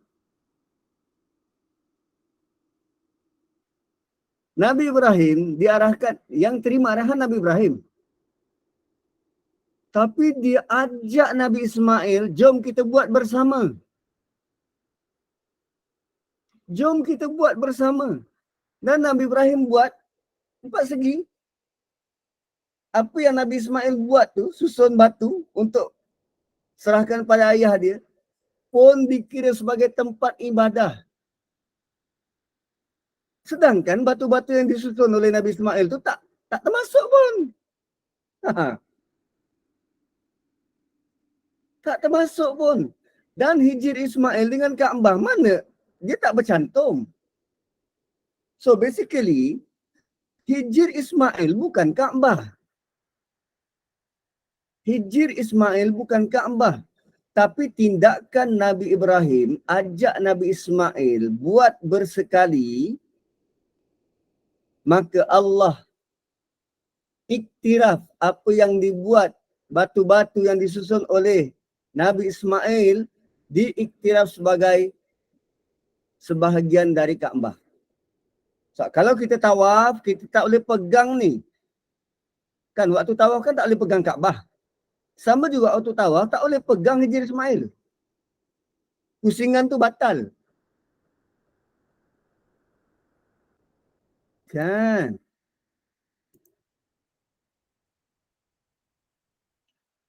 Nabi Ibrahim diarahkan, yang terima arahan Nabi Ibrahim. Tapi dia ajak Nabi Ismail, jom kita buat bersama. Jom kita buat bersama. Dan Nabi Ibrahim buat 4 segi. Apa yang Nabi Ismail buat tu, susun batu untuk serahkan pada ayah dia, pun dikira sebagai tempat ibadah. Sedangkan batu-batu yang disusun oleh Nabi Ismail tu tak termasuk pun. Tak termasuk pun. Dan hijir Ismail dengan Kaabah mana? Dia tak bercantum. So basically, hijir Ismail bukan Kaabah. Hijir Ismail bukan Kaabah. Tapi tindakan Nabi Ibrahim ajak Nabi Ismail buat bersekali, maka Allah iktiraf apa yang dibuat, batu-batu yang disusun oleh Nabi Ismail diiktiraf sebagai sebahagian dari Kaabah. So, kalau kita tawaf, kita tak boleh pegang ni. Kan waktu tawaf kan tak boleh pegang Kaabah. Sama juga waktu tawaf tak boleh pegang hijir Ismail. Pusingan tu batal. Kan?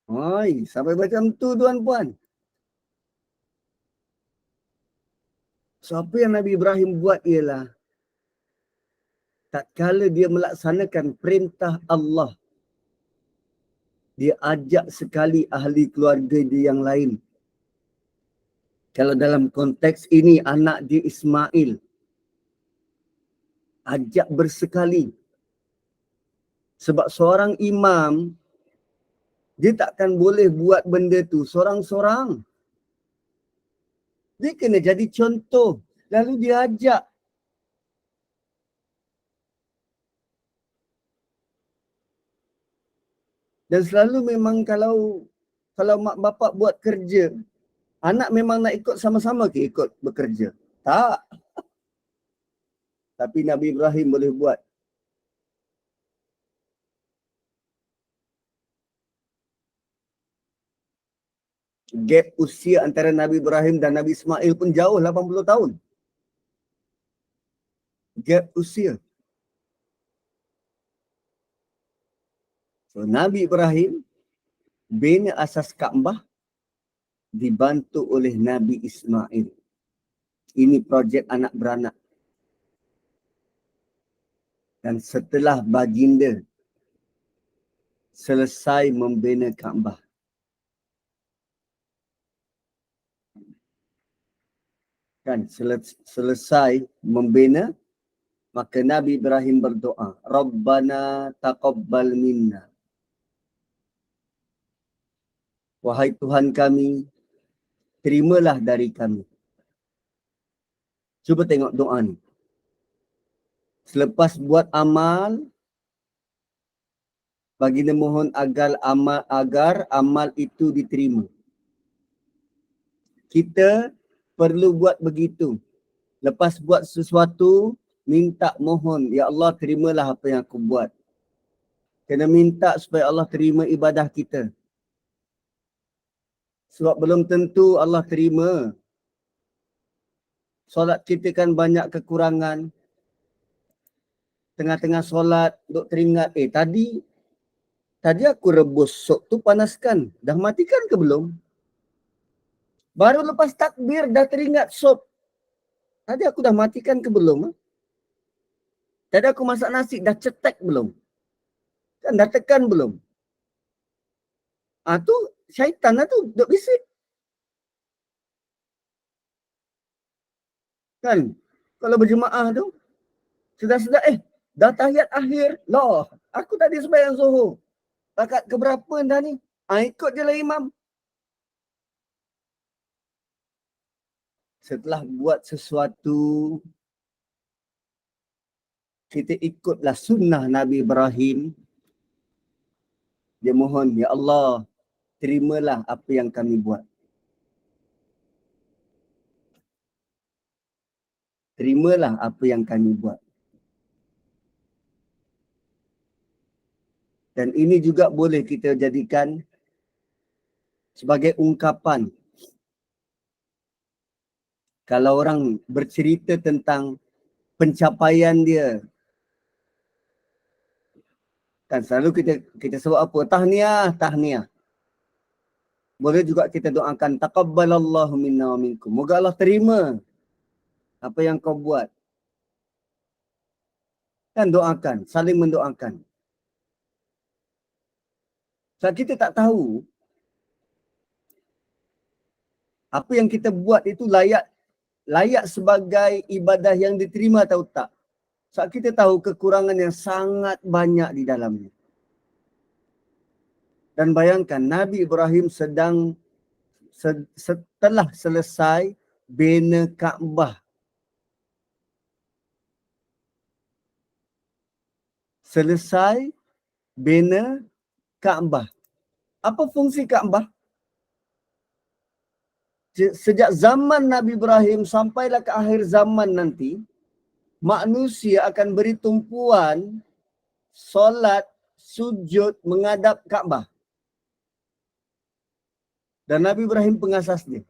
Oi, sampai macam tu tuan-puan. So, apa yang Nabi Ibrahim buat ialah tak kala dia melaksanakan perintah Allah, dia ajak sekali ahli keluarga dia yang lain. Kalau dalam konteks ini anak dia Ismail, ajak bersekali. Sebab seorang imam, dia takkan boleh buat benda tu sorang-sorang. Dia kena jadi contoh. Lalu dia ajak. Dan selalu memang kalau mak bapak buat kerja, anak memang nak ikut sama-sama ke ikut bekerja? Tak. Tapi Nabi Ibrahim boleh buat. Gap usia antara Nabi Ibrahim dan Nabi Ismail pun jauh 80 tahun. Gap usia. So, Nabi Ibrahim bina asas Kaabah dibantu oleh Nabi Ismail. Ini projek anak beranak. Dan setelah baginda selesai membina Kaabah, kan selesai membina, maka Nabi Ibrahim berdoa, Rabbana taqabbal minna. Wahai Tuhan kami, terimalah dari kami. Cuba tengok doa ni. Selepas buat amal, baginda mohon agar amal itu diterima. Kita perlu buat begitu. Lepas buat sesuatu, minta mohon, ya Allah terimalah apa yang aku buat. Kena minta supaya Allah terima ibadah kita. Sebab belum tentu Allah terima. Solat kita kan banyak kekurangan. Tengah-tengah solat, duk teringat, tadi aku rebus sup tu panaskan. Dah matikan ke belum? Baru lepas takbir dah teringat sup. Tadi aku dah matikan ke belum? Tadi aku masak nasi dah cetek belum? Kan dah tekan belum? Tu syaitan lah tu duk bisik. Kan? Kalau berjemaah tu, sedar-sedar dah tahiyat akhir. Loh, aku tadi sembahyang Zuhur. Rakaat keberapa dah ni? Ikut je lah imam. Setelah buat sesuatu, kita ikutlah sunnah Nabi Ibrahim. Dia mohon, ya Allah, terimalah apa yang kami buat. Terimalah apa yang kami buat. Dan ini juga boleh kita jadikan sebagai ungkapan. Kalau orang bercerita tentang pencapaian dia, kan selalu kita sebut apa? Tahniah, tahniah. Boleh juga kita doakan taqabbalallahu minna wa minkum. Moga Allah terima apa yang kau buat. Kan doakan, saling mendoakan. Sebab kita tak tahu apa yang kita buat itu layak sebagai ibadah yang diterima atau tak. Sebab kita tahu kekurangan yang sangat banyak di dalamnya. Dan bayangkan Nabi Ibrahim setelah selesai bina Kaabah. Selesai bina Kaabah. Apa fungsi Kaabah? Sejak zaman Nabi Ibrahim sampailah ke akhir zaman nanti, manusia akan beri tumpuan solat, sujud menghadap Kaabah. Dan Nabi Ibrahim pengasasnya.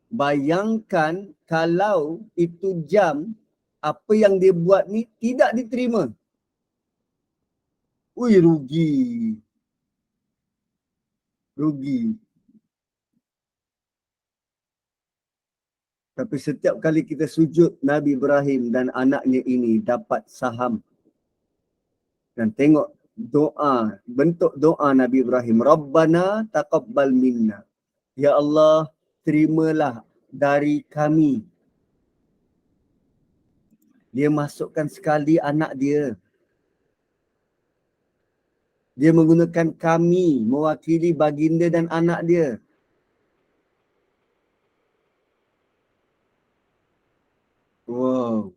Bayangkan kalau itu jam, apa yang dia buat ni tidak diterima. Ui, rugi. Rugi. Tapi setiap kali kita sujud, Nabi Ibrahim dan anaknya ini dapat saham. Dan tengok doa, bentuk doa Nabi Ibrahim. Rabbana taqabbal minna. Ya Allah, terimalah dari kami. Dia masukkan sekali anak dia. Dia menggunakan kami mewakili baginda dan anak dia. Wow.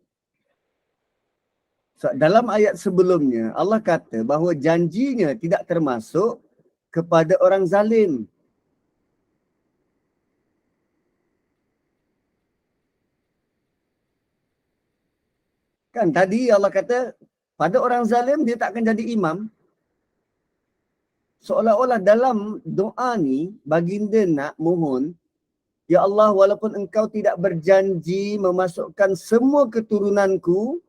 So, dalam ayat sebelumnya, Allah kata bahawa janjinya tidak termasuk kepada orang zalim. Kan tadi Allah kata pada orang zalim dia tak akan jadi imam. Seolah-olah dalam doa ni baginda nak mohon, ya Allah, walaupun engkau tidak berjanji memasukkan semua keturunanku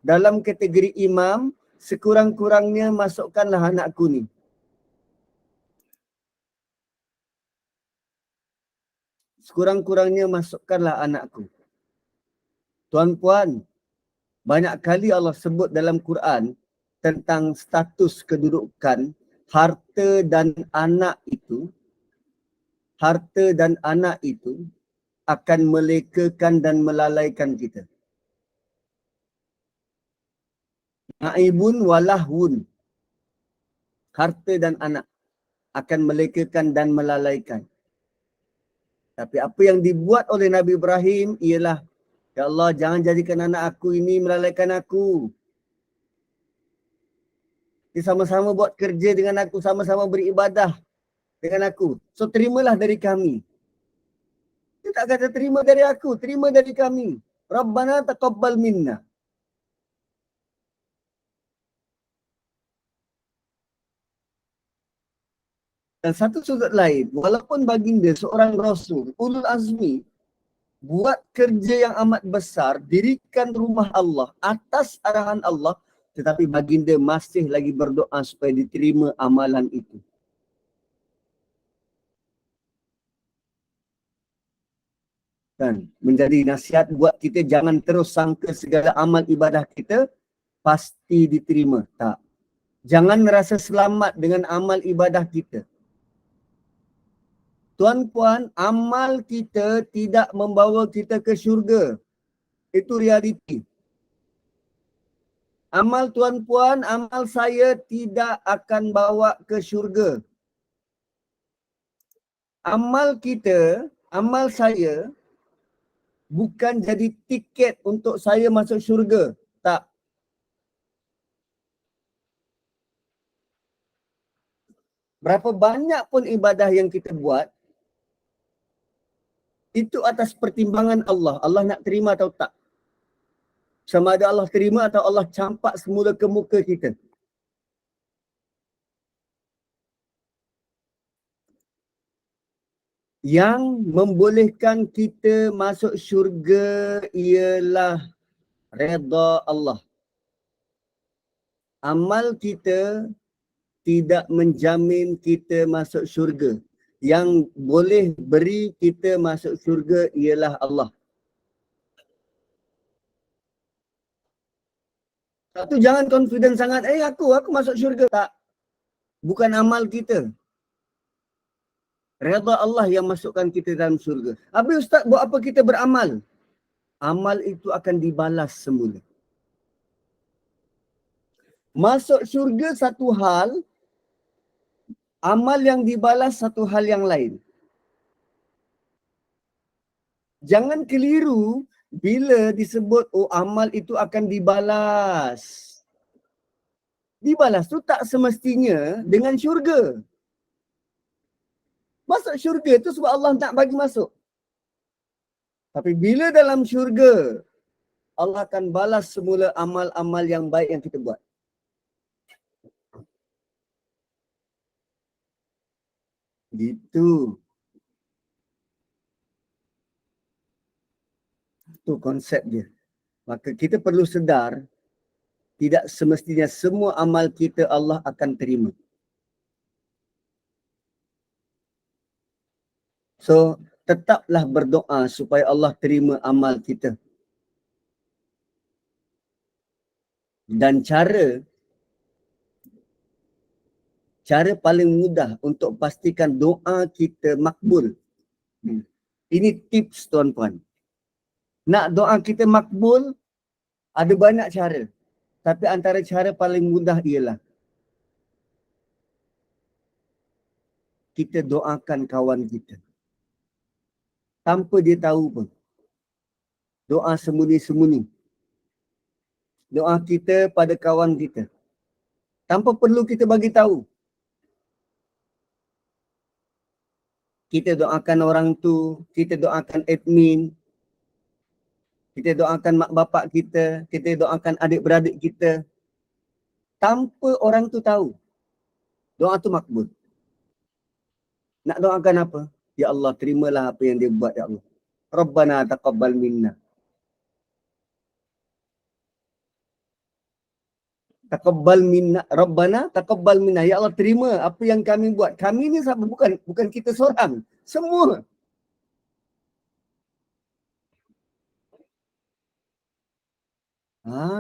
dalam kategori imam, sekurang-kurangnya masukkanlah anakku ni. Sekurang-kurangnya masukkanlah anakku. Tuan-puan, banyak kali Allah sebut dalam Quran tentang status kedudukan harta dan anak itu akan melekakan dan melalaikan kita. Naibun walahun. Harta dan anak akan melekakan dan melalaikan. Tapi apa yang dibuat oleh Nabi Ibrahim ialah, ya Allah, jangan jadikan anak aku ini melalaikan aku. Dia sama-sama buat kerja dengan aku, sama-sama beribadah dengan aku. So terimalah dari kami. Dia tak kata terima dari aku, terima dari kami. Rabbana taqabbal minna. Dan satu sudut lain, walaupun baginda seorang Rasul, ulul azmi, buat kerja yang amat besar, dirikan rumah Allah atas arahan Allah, tetapi baginda masih lagi berdoa supaya diterima amalan itu. Dan menjadi nasihat buat kita, jangan terus sangka segala amal ibadah kita pasti diterima. Tak. Jangan rasa selamat dengan amal ibadah kita. Tuan-puan, amal kita tidak membawa kita ke syurga. Itu realiti. Amal tuan-puan, amal saya tidak akan bawa ke syurga. Amal kita, amal saya bukan jadi tiket untuk saya masuk syurga. Tak. Berapa banyak pun ibadah yang kita buat, itu atas pertimbangan Allah. Allah nak terima atau tak. Sama ada Allah terima atau Allah campak semula ke muka kita. Yang membolehkan kita masuk syurga ialah redha Allah. Amal kita tidak menjamin kita masuk syurga. Yang boleh beri kita masuk syurga ialah Allah. Satu, jangan confident sangat, aku masuk syurga. Tak. Bukan amal kita. Redha Allah yang masukkan kita dalam syurga. Habis Ustaz, buat apa kita beramal? Amal itu akan dibalas semula. Masuk syurga satu hal, amal yang dibalas satu hal yang lain. Jangan keliru bila disebut amal itu akan dibalas. Dibalas tu tak semestinya dengan syurga. Masuk syurga tu sebab Allah nak bagi masuk. Tapi bila dalam syurga, Allah akan balas semula amal-amal yang baik yang kita buat. Gitu. Itu konsep dia. Maka kita perlu sedar, tidak semestinya semua amal kita Allah akan terima. So, tetaplah berdoa supaya Allah terima amal kita. Dan cara paling mudah untuk pastikan doa kita makbul. Ini tips tuan-tuan. Nak doa kita makbul, ada banyak cara. Tapi antara cara paling mudah ialah kita doakan kawan kita. Tanpa dia tahu pun. Doa sembunyi-sembunyi. Doa kita pada kawan kita. Tanpa perlu kita bagi tahu. Kita doakan orang tu, kita doakan admin, kita doakan mak bapak kita, kita doakan adik-beradik kita. Tanpa orang tu tahu. Doa tu makbul. Nak doakan apa? Ya Allah, terimalah apa yang dia buat, ya Allah. Rabbana taqabbal minna. Taqabbal minna. Rabbana taqabbal minna. Ya Allah, terima apa yang kami buat. Kami ni siapa? Bukan kita seorang. Semua.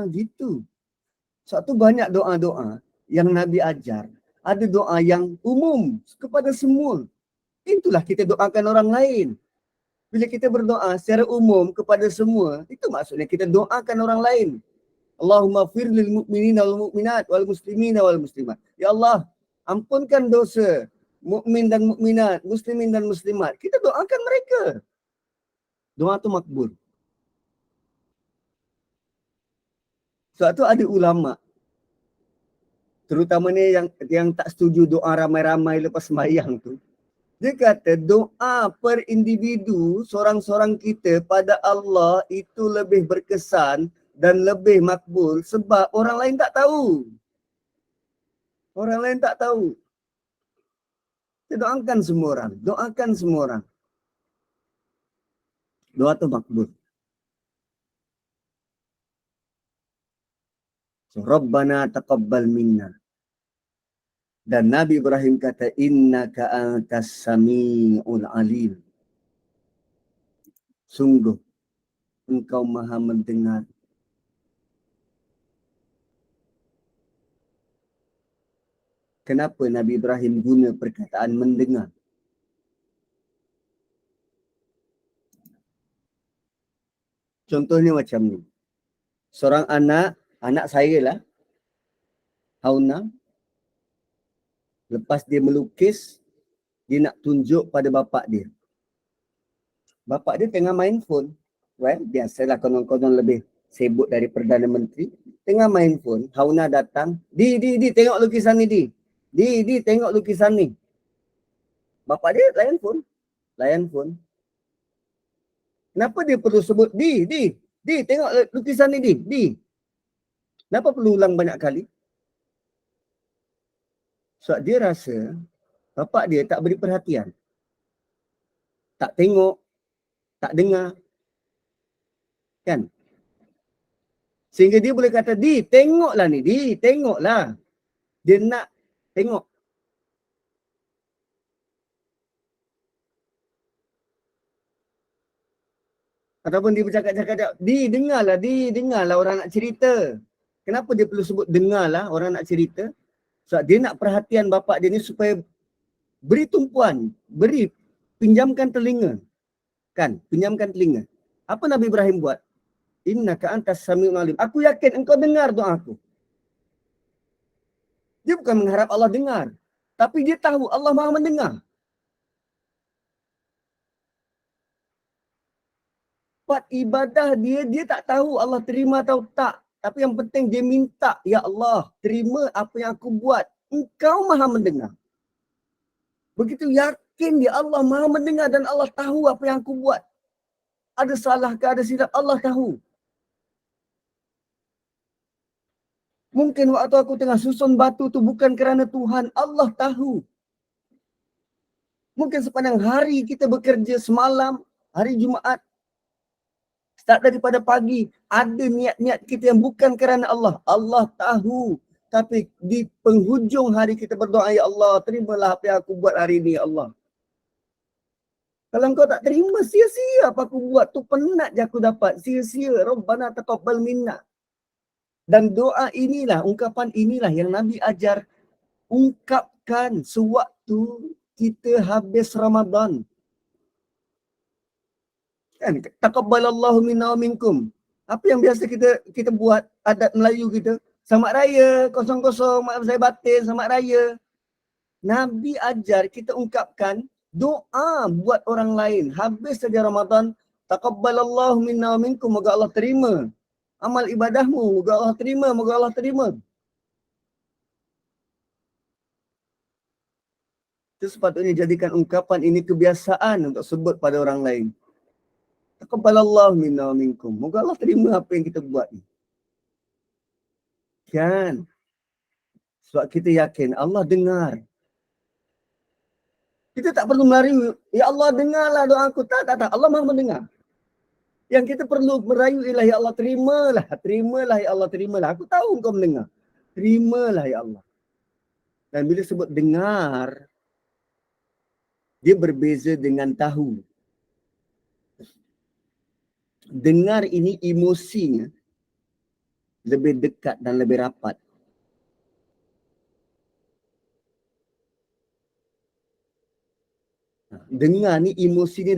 Gitu. Sebab tu banyak doa-doa yang Nabi ajar. Ada doa yang umum kepada semua. Itulah kita doakan orang lain. Bila kita berdoa secara umum kepada semua, itu maksudnya kita doakan orang lain. Allahumma fir lil mu'minina wal mu'minat wal muslimina wal muslimat. Ya Allah, ampunkan dosa mukmin dan mukminat, muslimin dan muslimat. Kita doakan mereka. Doa tu makbul. Sebab tu ada ulama, terutamanya yang tak setuju doa ramai-ramai lepas sembahyang tu. Dia kata doa per individu seorang-seorang kita pada Allah itu lebih berkesan dan lebih makbul sebab orang lain tak tahu. Orang lain tak tahu. Kita doakan semua orang. Doakan semua orang. Doa tu makbul. So, Rabbana taqabbal minna. Dan Nabi Ibrahim kata, innaka antas sami'ul alim. Sungguh, engkau maha mendengar. Kenapa Nabi Ibrahim guna perkataan mendengar? Contohnya macam ni. Seorang anak saya lah, Hauna, lepas dia melukis, dia nak tunjuk pada bapak dia. Bapak dia tengah main phone. Well, biasalah konon-konon lebih sibuk dari Perdana Menteri. Tengah main phone, Hauna datang. Di, tengok lukisan ni, Di. Di, tengok lukisan ni. Bapak dia layan phone. Kenapa dia perlu sebut, Di, tengok lukisan ni, Di. Kenapa perlu ulang banyak kali? Sebab dia rasa bapak dia tak beri perhatian. tak tengok, tak dengar. Kan? Sehingga dia boleh kata, Di, tengoklah ni, Di, tengoklah. Dia nak tengok. Ataupun dia bercakap-cakap, Di, dengarlah orang nak cerita. Kenapa dia perlu sebut dengarlah orang nak cerita? Sebab dia nak perhatian bapa dia ni supaya beri tumpuan, pinjamkan telinga. Kan? Pinjamkan telinga. Apa Nabi Ibrahim buat? Innaka antas samiul alim. Aku yakin engkau dengar doa aku. Dia bukan mengharap Allah dengar. Tapi dia tahu Allah Maha mendengar. Part ibadah dia tak tahu Allah terima atau tak. Tapi yang penting dia minta, Ya Allah, terima apa yang aku buat. Engkau Maha mendengar. Begitu yakin dia Allah Maha mendengar dan Allah tahu apa yang aku buat. Ada salah ke ada silap, Allah tahu. Mungkin waktu aku tengah susun batu tu bukan kerana Tuhan, Allah tahu. Mungkin sepanjang hari kita bekerja semalam, hari Jumaat, start daripada pagi, ada niat-niat kita yang bukan kerana Allah. Allah tahu. Tapi di penghujung hari kita berdoa, Ya Allah, terimalah apa yang aku buat hari ini, Ya Allah. Kalau engkau tak terima, sia-sia apa aku buat. Tu penat je aku dapat. Sia-sia. Rabbana taqabbal minna. Dan doa inilah, ungkapan inilah yang Nabi ajar. Ungkapkan sewaktu kita habis Ramadan. Kan? Taqabbalallahu minna wa minkum. Apa yang biasa kita buat, adat Melayu kita? Selamat Raya, 00, maaf saya batin, Selamat Raya. Nabi ajar kita ungkapkan doa buat orang lain. Habis saja Ramadan, taqabbalallahu minna wa minkum, moga Allah terima amal ibadahmu, moga Allah terima, moga Allah terima. Itu sepatutnya jadikan ungkapan ini kebiasaan untuk sebut pada orang lain. Taqabbalallahu minna wa minkum, moga Allah terima apa yang kita buat ni. Kan? Sebab kita yakin Allah dengar. Kita tak perlu merayu, Ya Allah dengarlah doa aku. Tak. Allah Maha mendengar. Yang kita perlu merayu ialah, Ya Allah terimalah Ya Allah terimalah. Aku tahu engkau mendengar. Terimalah Ya Allah. Dan bila sebut dengar, dia berbeza dengan tahu. Dengar ini emosinya lebih dekat dan lebih rapat. Dengar ni emosinya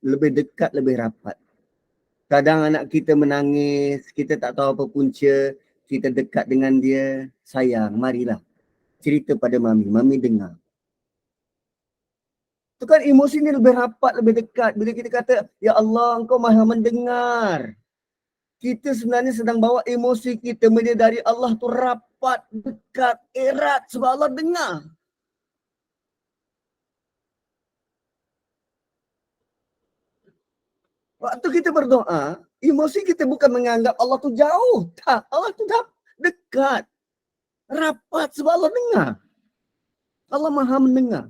lebih dekat, lebih rapat. Kadang anak kita menangis, kita tak tahu apa punca, kita dekat dengan dia, sayang, marilah cerita pada mami, mami dengar. Itu kan emosi ni lebih rapat, lebih dekat. Bila kita kata, Ya Allah, engkau Maha mendengar. Kita sebenarnya sedang bawa emosi kita menyedari Allah tu rapat, dekat, erat sebab Allah dengar. Waktu kita berdoa, emosi kita bukan menganggap Allah tu jauh. Tak, Allah tu dekat. Rapat sebab Allah dengar. Allah Maha mendengar.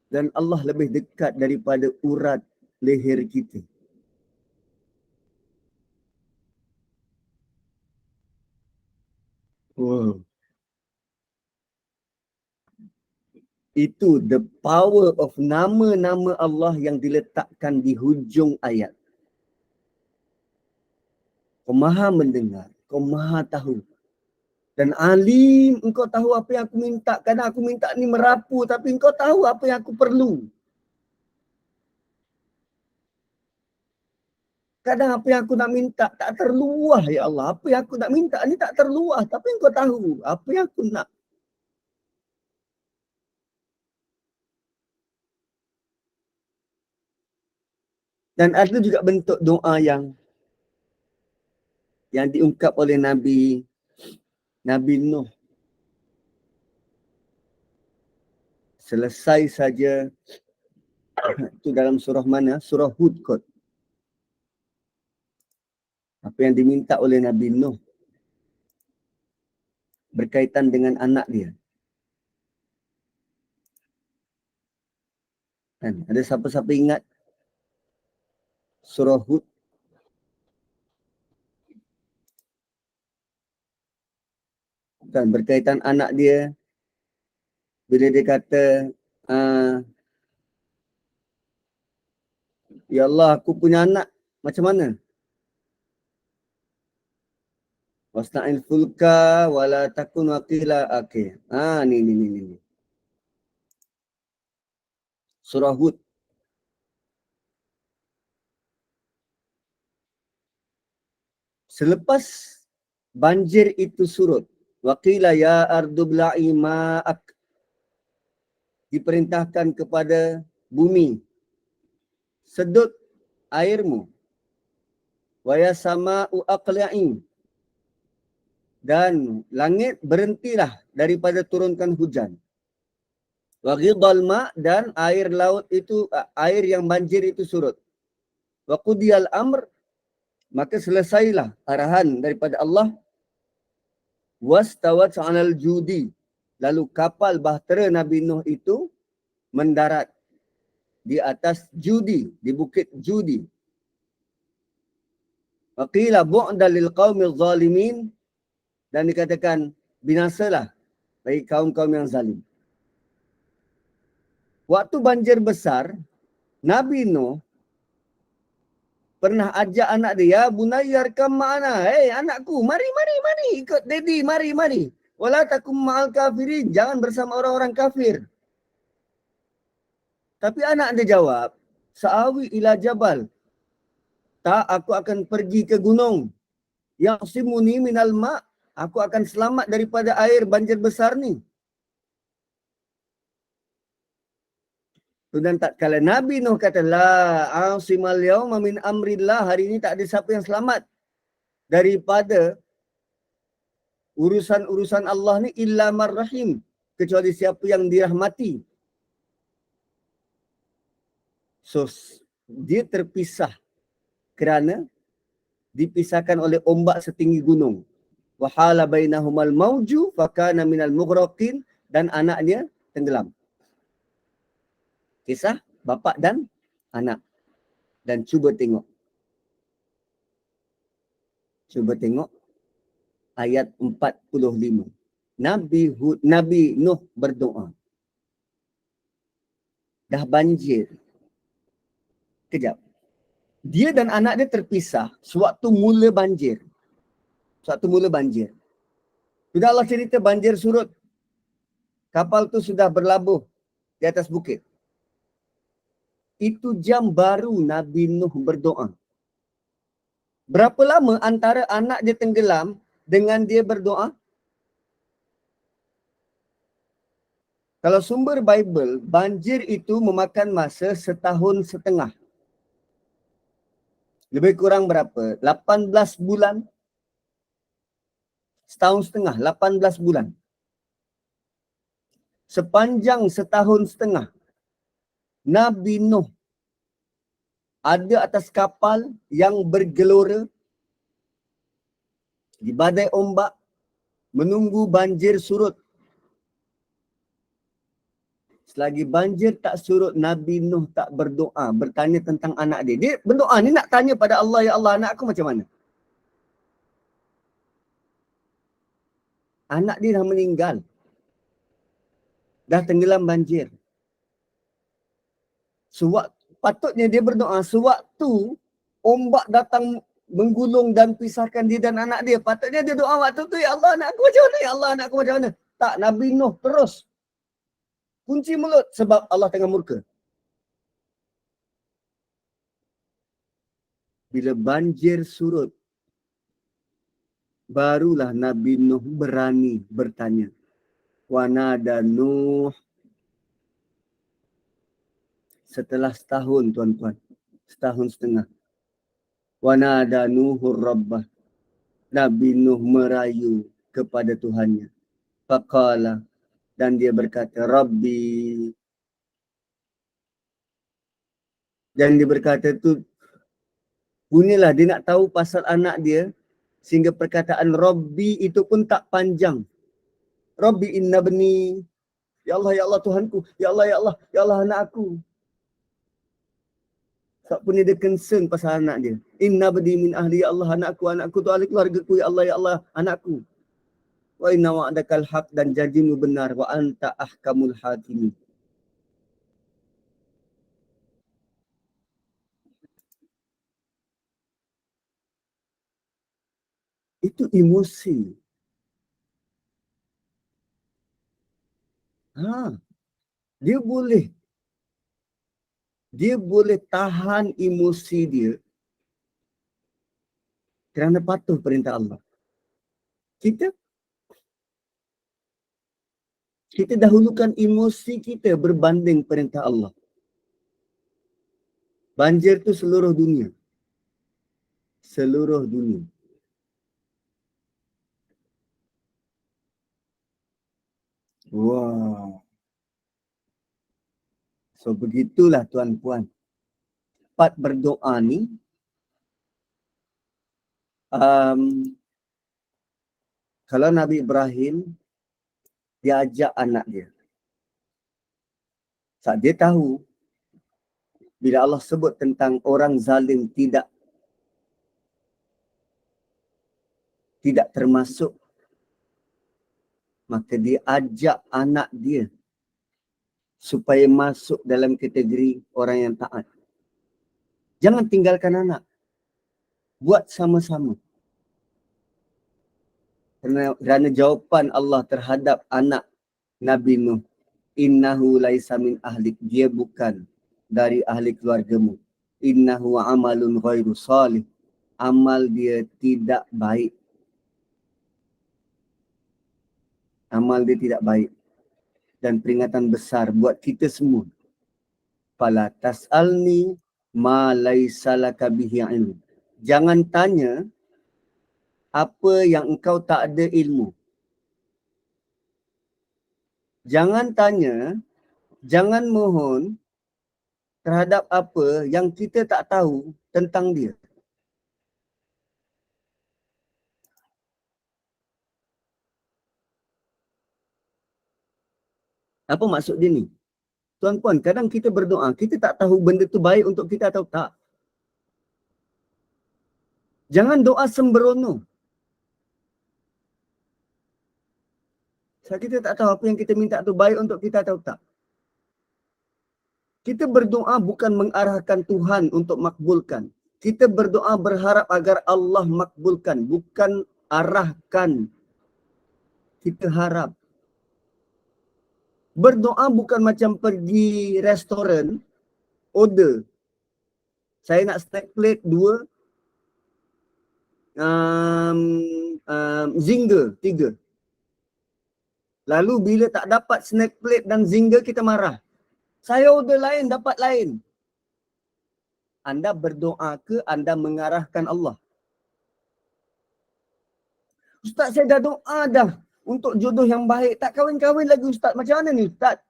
Dan Allah lebih dekat daripada urat leher kita. Wow. Itu the power of nama-nama Allah yang diletakkan di hujung ayat. Kau Maha mendengar, kau Maha tahu. Dan alim, engkau tahu apa yang aku minta. Kadang aku minta ni merapu, tapi engkau tahu apa yang aku perlu. Kadang apa yang aku nak minta tak terluah, Ya Allah. Apa yang aku nak minta ni tak terluah, tapi engkau tahu apa yang aku nak. Dan ada juga bentuk doa yang diungkap oleh Nabi Nuh. Selesai saja, itu dalam surah mana? Surah Hud kot. Apa yang diminta oleh Nabi Nuh berkaitan dengan anak dia. Kan? Ada siapa-siapa ingat surah Hud? Kan berkaitan anak dia, bila dia kata, ya Allah, aku punya anak, macam mana? Wasna'il fulka wala takun waqila. Okey. Ni. Surah Hud. Selepas banjir itu surut, waqila ya ardu bla'i ma'ak, diperintahkan kepada bumi, sedut airmu, wa ya sama'u aqla'i, dan langit berhentilah daripada turunkan hujan. Wa ghidal ma', dan air laut itu, air yang banjir itu surut. Wa qudiyal amr, maka selesailah arahan daripada Allah. Wastawat 'alal judi, lalu kapal bahtera Nabi Nuh itu mendarat di atas Judi, di bukit Judi. Waqila bu'dan lil qaumil zalimin, dan dikatakan binasalah bagi kaum-kaum yang zalim. Waktu banjir besar, Nabi Nuh pernah ajak anak dia, ya bunayyarkam ma'ana, hey anakku, mari ikut daddy, mari. Wala takum ma'al kafirin, jangan bersama orang-orang kafir. Tapi anak dia jawab, sa'awi ila jabal, tak, aku akan pergi ke gunung. Yang simuni minal ma', aku akan selamat daripada air banjir besar ni. Dan tak kala Nabi Nuh kata, la asimal yawma min amrillah, hari ini tak ada siapa yang selamat daripada urusan-urusan Allah ni illa marrahim, kecuali siapa yang dirahmati. So, dia terpisah kerana dipisahkan oleh ombak setinggi gunung. Wahala bainahumal mauju fakana minal mughraqin, dan anaknya tenggelam. Kisah bapa dan anak. Dan cuba tengok ayat 45. Nabi Nuh berdoa. Dah banjir. Kejap. Dia dan anak dia terpisah sewaktu mula banjir. Sudah Allah cerita banjir surut. Kapal tu sudah berlabuh di atas bukit. Itu jam baru Nabi Nuh berdoa. Berapa lama antara anak dia tenggelam dengan dia berdoa? Kalau sumber Bible, banjir itu memakan masa 1.5 tahun. Lebih kurang berapa? 18 bulan. 1.5 tahun, 18 bulan. Sepanjang 1.5 tahun, Nabi Nuh ada atas kapal yang bergelora di badai ombak, menunggu banjir surut. Selagi banjir tak surut, Nabi Nuh tak berdoa, bertanya tentang anak dia. Dia berdoa ni nak tanya pada Allah, ya Allah, anak aku macam mana? Anak dia dah meninggal. Dah tenggelam banjir. Patutnya dia berdoa sewaktu ombak datang menggulung dan pisahkan dia dan anak dia. Patutnya dia doa waktu tu, ya Allah, anak aku macam mana? Ya Allah, anak aku macam mana? Tak, Nabi Nuh terus kunci mulut sebab Allah tengah murka. Bila banjir surut, barulah Nabi Nuh berani bertanya. Wanada Nuh. Setelah setahun, tuan-tuan. 1.5 tahun. Wanada Nuhur Rabbah. Nabi Nuh merayu kepada Tuhannya. Faqala, dan dia berkata, Rabbi. Dan dia berkata tu, bunyilah dia nak tahu pasal anak dia, sehingga perkataan Rabbi itu pun tak panjang. Rabbi inna bani. Ya Allah, ya Allah Tuhanku. Ya Allah, ya Allah, ya Allah anak aku. Tak pun dia concern pasal anak dia. Inna badi min ahli ya Allah, anakku tu ahli keluargaku ya Allah, anakku. Wa inna wa'adakal haq, dan janjimu benar, wa anta ahkamul hakimin. Itu emosi. Dia boleh tahan emosi dia kerana patuh perintah Allah. Kita dahulukan emosi kita berbanding perintah Allah. Banjir tu seluruh dunia. Seluruh dunia. Wow. So begitulah tuan-puan. Part berdoa ni kalau Nabi Ibrahim dia ajak anak dia. Saat dia tahu bila Allah sebut tentang orang zalim tidak termasuk, maka dia ajak anak dia supaya masuk dalam kategori orang yang taat. Jangan tinggalkan anak. Buat sama-sama. Kerana jawapan Allah terhadap anak Nabi Nuh, innahu laisa min ahlik, dia bukan dari ahli keluargamu. Innahu amalun ghairu salih, amal dia tidak baik. Amal dia tidak baik. Dan peringatan besar buat kita semua. Fala tas'alni ma laisa laka bihi ilm. Jangan tanya apa yang engkau tak ada ilmu. Jangan tanya, jangan mohon terhadap apa yang kita tak tahu tentang dia. Apa maksud dia ni? Tuan-puan, kadang kita berdoa, kita tak tahu benda tu baik untuk kita atau tak. Jangan doa sembrono. Sebab kita tak tahu apa yang kita minta tu baik untuk kita atau tak. Kita berdoa bukan mengarahkan Tuhan untuk makbulkan. Kita berdoa berharap agar Allah makbulkan, bukan arahkan. Kita harap. Berdoa bukan macam pergi restoran, order. Saya nak snack plate 2, zinger 3. Lalu bila tak dapat snack plate dan zinger, kita marah. Saya order lain, dapat lain. Anda berdoa ke anda mengarahkan Allah? Ustaz, saya dah doa dah untuk jodoh yang baik. Tak kahwin-kahwin lagi Ustaz. Macam mana ni Ustaz?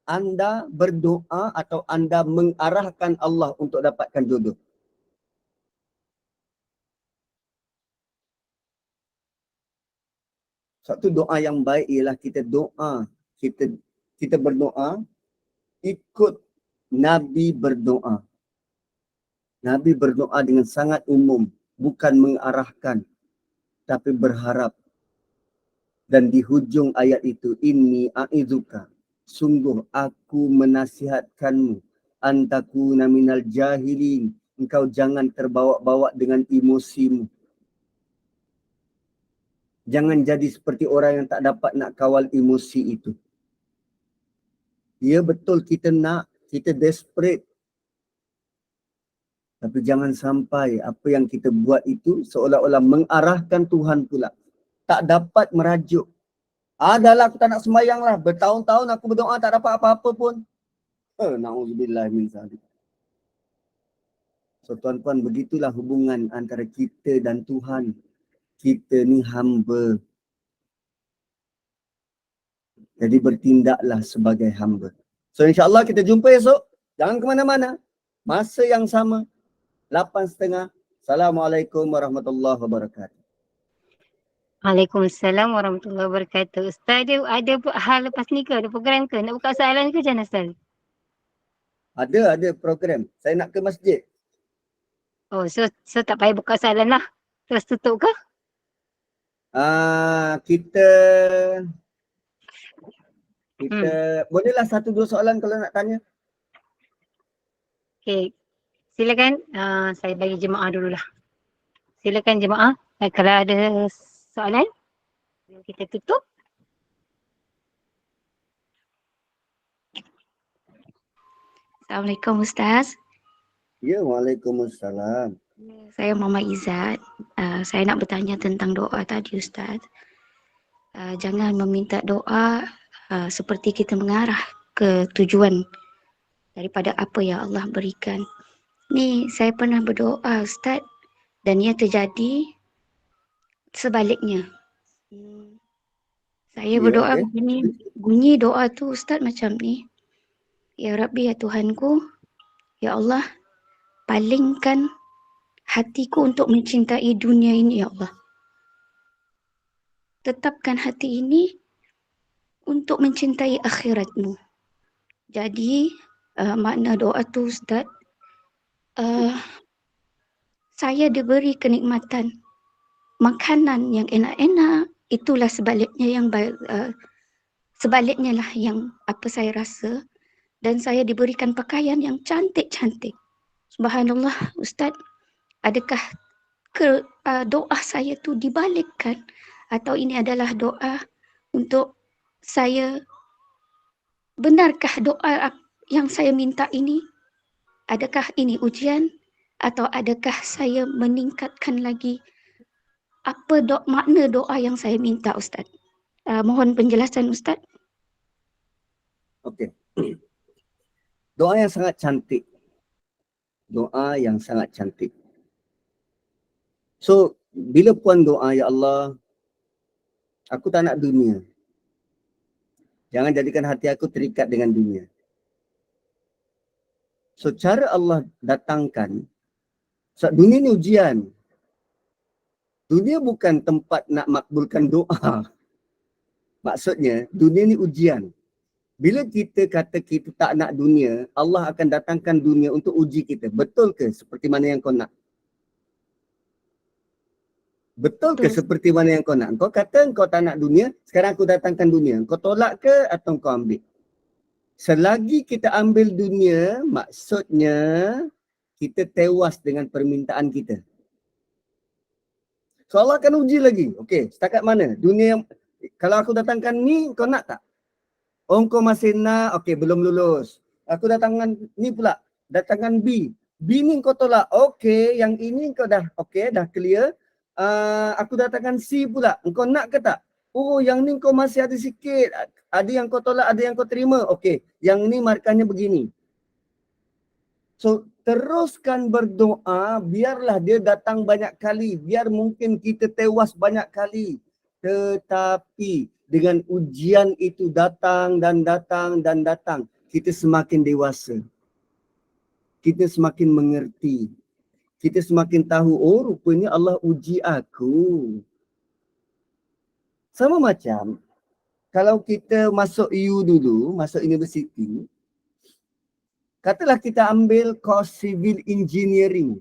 Anda berdoa atau anda mengarahkan Allah untuk dapatkan jodoh? Satu doa yang baik ialah kita doa. Kita berdoa ikut Nabi berdoa. Nabi berdoa dengan sangat umum. Bukan mengarahkan. Tapi berharap. Dan di hujung ayat itu, inni a'izuka, sungguh aku menasihatkanmu, antakuna minal jahilin, engkau jangan terbawa-bawa dengan emosimu. Jangan jadi seperti orang yang tak dapat nak kawal emosi itu. Ya betul kita nak, kita desperate. Tapi jangan sampai apa yang kita buat itu seolah-olah mengarahkan Tuhan pula. Tak dapat merajuk. Adalah aku tak nak sembahyang lah. Bertahun-tahun aku berdoa tak dapat apa-apa pun. Na'udzubillah min zalik. So tuan-tuan, begitulah hubungan antara kita dan Tuhan. Kita ni hamba. Jadi bertindaklah sebagai hamba. So insyaAllah kita jumpa esok. Jangan ke mana-mana. Masa yang sama. 8.30. Assalamualaikum warahmatullahi wabarakatuh. Waalaikumsalam warahmatullahi wabarakatuh. Ustaz, ada hal lepas ni ke? Ada program ke? Nak buka soalan ke macam mana Ustaz? Ada program. Saya nak ke masjid. Oh, so tak payah buka soalan lah. Terus tutup ke? Kita bolehlah 1-2 soalan kalau nak tanya. Okay. Silakan. Saya bagi jemaah dululah. Silakan jemaah. Kalau ada soalan, kita tutup. Assalamualaikum Ustaz. Ya, waalaikumsalam. Saya Mama Izzat. Saya nak bertanya tentang doa tadi Ustaz. Jangan meminta doa seperti kita mengarah ke tujuan daripada apa yang Allah berikan. Ni saya pernah berdoa Ustaz dan ia terjadi sebaliknya. Saya berdoa begini, bunyi doa tu Ustaz macam ni. Ya Rabbi, ya Tuhanku, ya Allah, palingkan hatiku untuk mencintai dunia ini, ya Allah. Tetapkan hati ini untuk mencintai akhiratmu. Jadi, makna doa tu Ustaz, saya diberi kenikmatan makanan yang enak-enak, itulah sebaliknya yang sebaliknya lah yang apa saya rasa, dan saya diberikan pakaian yang cantik-cantik. Subhanallah Ustaz, adakah doa saya tu dibalikkan atau ini adalah doa untuk saya, benarkah doa yang saya minta ini, adakah ini ujian atau adakah saya meningkatkan lagi apa makna doa yang saya minta Ustaz? Mohon penjelasan Ustaz. Okey. Doa yang sangat cantik. Doa yang sangat cantik. So, bila puan doa, ya Allah, aku tak nak dunia. Jangan jadikan hati aku terikat dengan dunia. So, cara Allah datangkan, dunia ni ujian. Dunia bukan tempat nak makbulkan doa. Maksudnya, dunia ni ujian. Bila kita kata kita tak nak dunia, Allah akan datangkan dunia untuk uji kita. Betul ke seperti mana yang kau nak? Betul ke seperti mana yang kau nak? Kau kata kau tak nak dunia, sekarang aku datangkan dunia. Kau tolak ke atau kau ambil? Selagi kita ambil dunia, maksudnya kita tewas dengan permintaan kita. So Allah akan uji lagi. Okey, setakat mana? Dunia yang, kalau aku datangkan ni, kau nak tak? Oh, kau masih nak, okey, belum lulus. Aku datangkan ni pula, datangkan B. B ni kau tolak, okey, yang ini kau dah, okey, dah clear. Aku datangkan C pula, kau nak ke tak? Oh, yang ni kau masih ada sikit. Ada yang kau tolak, ada yang kau terima. Okey, yang ni markahnya begini. So, teruskan berdoa, biarlah dia datang banyak kali. Biar mungkin kita tewas banyak kali. Tetapi dengan ujian itu datang dan datang dan datang, kita semakin dewasa. Kita semakin mengerti. Kita semakin tahu, oh rupanya Allah uji aku. Sama macam, kalau kita masuk U dulu, masuk universiti, katalah kita ambil course civil engineering.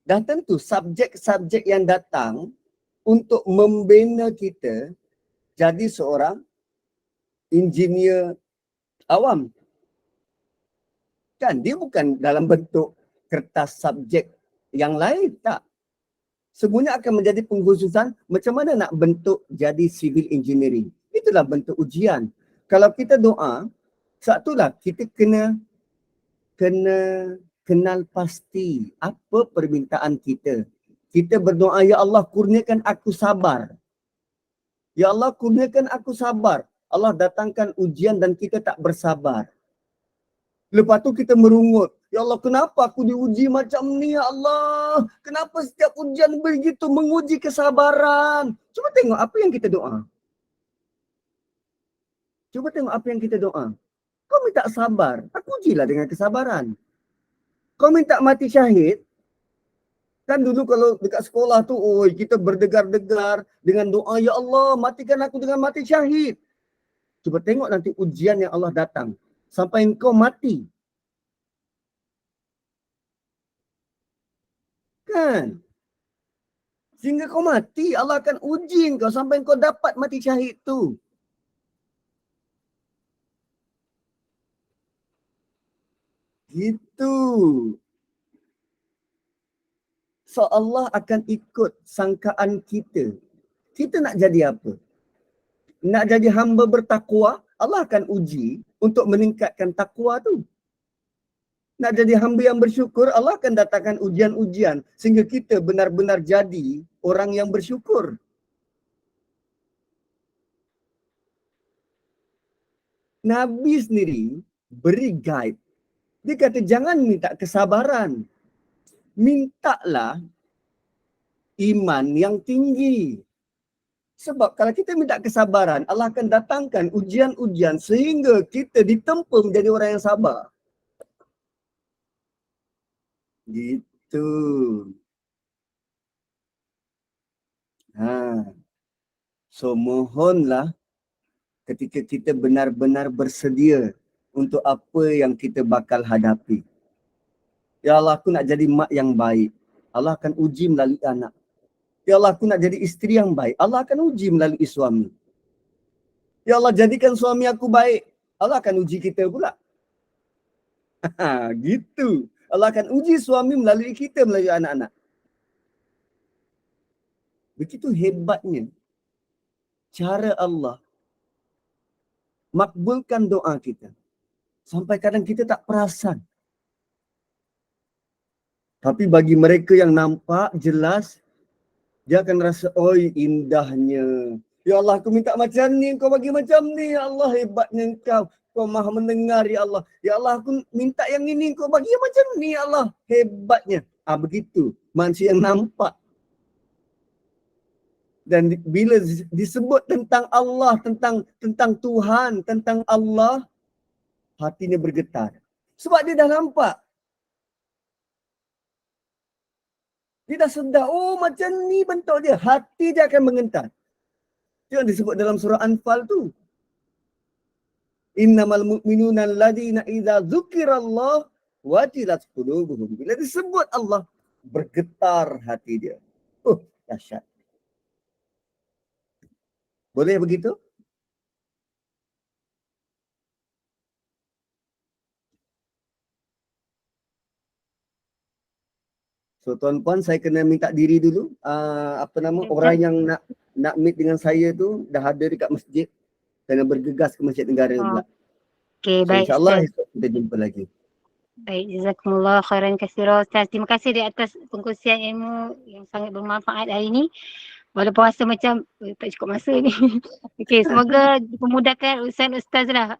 Dah tentu subjek-subjek yang datang untuk membina kita jadi seorang engineer awam. Kan dia bukan dalam bentuk kertas subjek yang lain, tak. Semuanya akan menjadi pengkhususan macam mana nak bentuk jadi civil engineering. Itulah bentuk ujian. Kalau kita doa, satulah kita kena kenal pasti apa permintaan kita. Kita berdoa, ya Allah kurniakan aku sabar. Ya Allah kurniakan aku sabar. Allah datangkan ujian dan kita tak bersabar. Lepas tu kita merungut. Ya Allah, kenapa aku diuji macam ni ya Allah? Kenapa setiap ujian begitu menguji kesabaran? Cuba tengok apa yang kita doa. Cuba tengok apa yang kita doa. Kau minta sabar, aku ujilah dengan kesabaran. Kau minta mati syahid, kan dulu kalau dekat sekolah tu, kita berdegar-degar dengan doa, ya Allah matikan aku dengan mati syahid. Cuba tengok nanti ujian yang Allah datang. sampai engkau mati. Kan? Sehingga kau mati, Allah akan uji engkau sampai engkau dapat mati syahid tu. Gitu. So Allah akan ikut sangkaan kita. Kita nak jadi apa? Nak jadi hamba bertakwa, Allah akan uji untuk meningkatkan takwa tu. Nak jadi hamba yang bersyukur, Allah akan datangkan ujian-ujian sehingga kita benar-benar jadi orang yang bersyukur. Nabi sendiri beri guide. Dia kata jangan minta kesabaran. Mintalah iman yang tinggi. Sebab kalau kita minta kesabaran, Allah akan datangkan ujian-ujian sehingga kita ditempa menjadi orang yang sabar. Gitu. So mohonlah ketika kita benar-benar bersedia untuk apa yang kita bakal hadapi. Ya Allah, aku nak jadi mak yang baik. Allah akan uji melalui anak. Ya Allah, aku nak jadi isteri yang baik. Allah akan uji melalui suami. Ya Allah, jadikan suami aku baik. Allah akan uji kita pula. Gitu. Allah akan uji suami melalui kita, melalui anak-anak. Begitu hebatnya cara Allah makbulkan doa kita. Sampai kadang kita tak perasan. Tapi bagi mereka yang nampak jelas, dia akan rasa, oi indahnya. Ya Allah, aku minta macam ni, kau bagi macam ni. Ya Allah, hebatnya engkau. Kau maha mendengar, ya Allah. Ya Allah, aku minta yang ini, kau bagi macam ni, ya Allah. Hebatnya. Begitu. Manusia yang nampak. Dan bila disebut tentang Allah, tentang Tuhan, tentang Allah, hatinya bergetar. Sebab dia dah nampak. Dia dah sedar, oh macam ni bentuk dia. Hati dia akan mengentar. Itu yang disebut dalam surah Anfal tu. Innamal mu'minuna alladhina idza dzukirallah wajilat qulubuhum. Bila disebut Allah, bergetar hati dia. Dahsyat. Boleh begitu? So tuan-puan, saya kena minta diri dulu. Orang yang nak meet dengan saya tu dah ada dekat masjid. Kena bergegas ke Masjid Negara pula. Okay, So, baik InsyaAllah Ustaz. esok kita jumpa lagi. Baik, jazakumullah khairan katsira Ustaz. Terima kasih di atas pengkongsian ilmu yang sangat bermanfaat hari ini. Walaupun rasa macam tak cukup masa ni. Okey, semoga dipermudahkan urusan Ustaz lah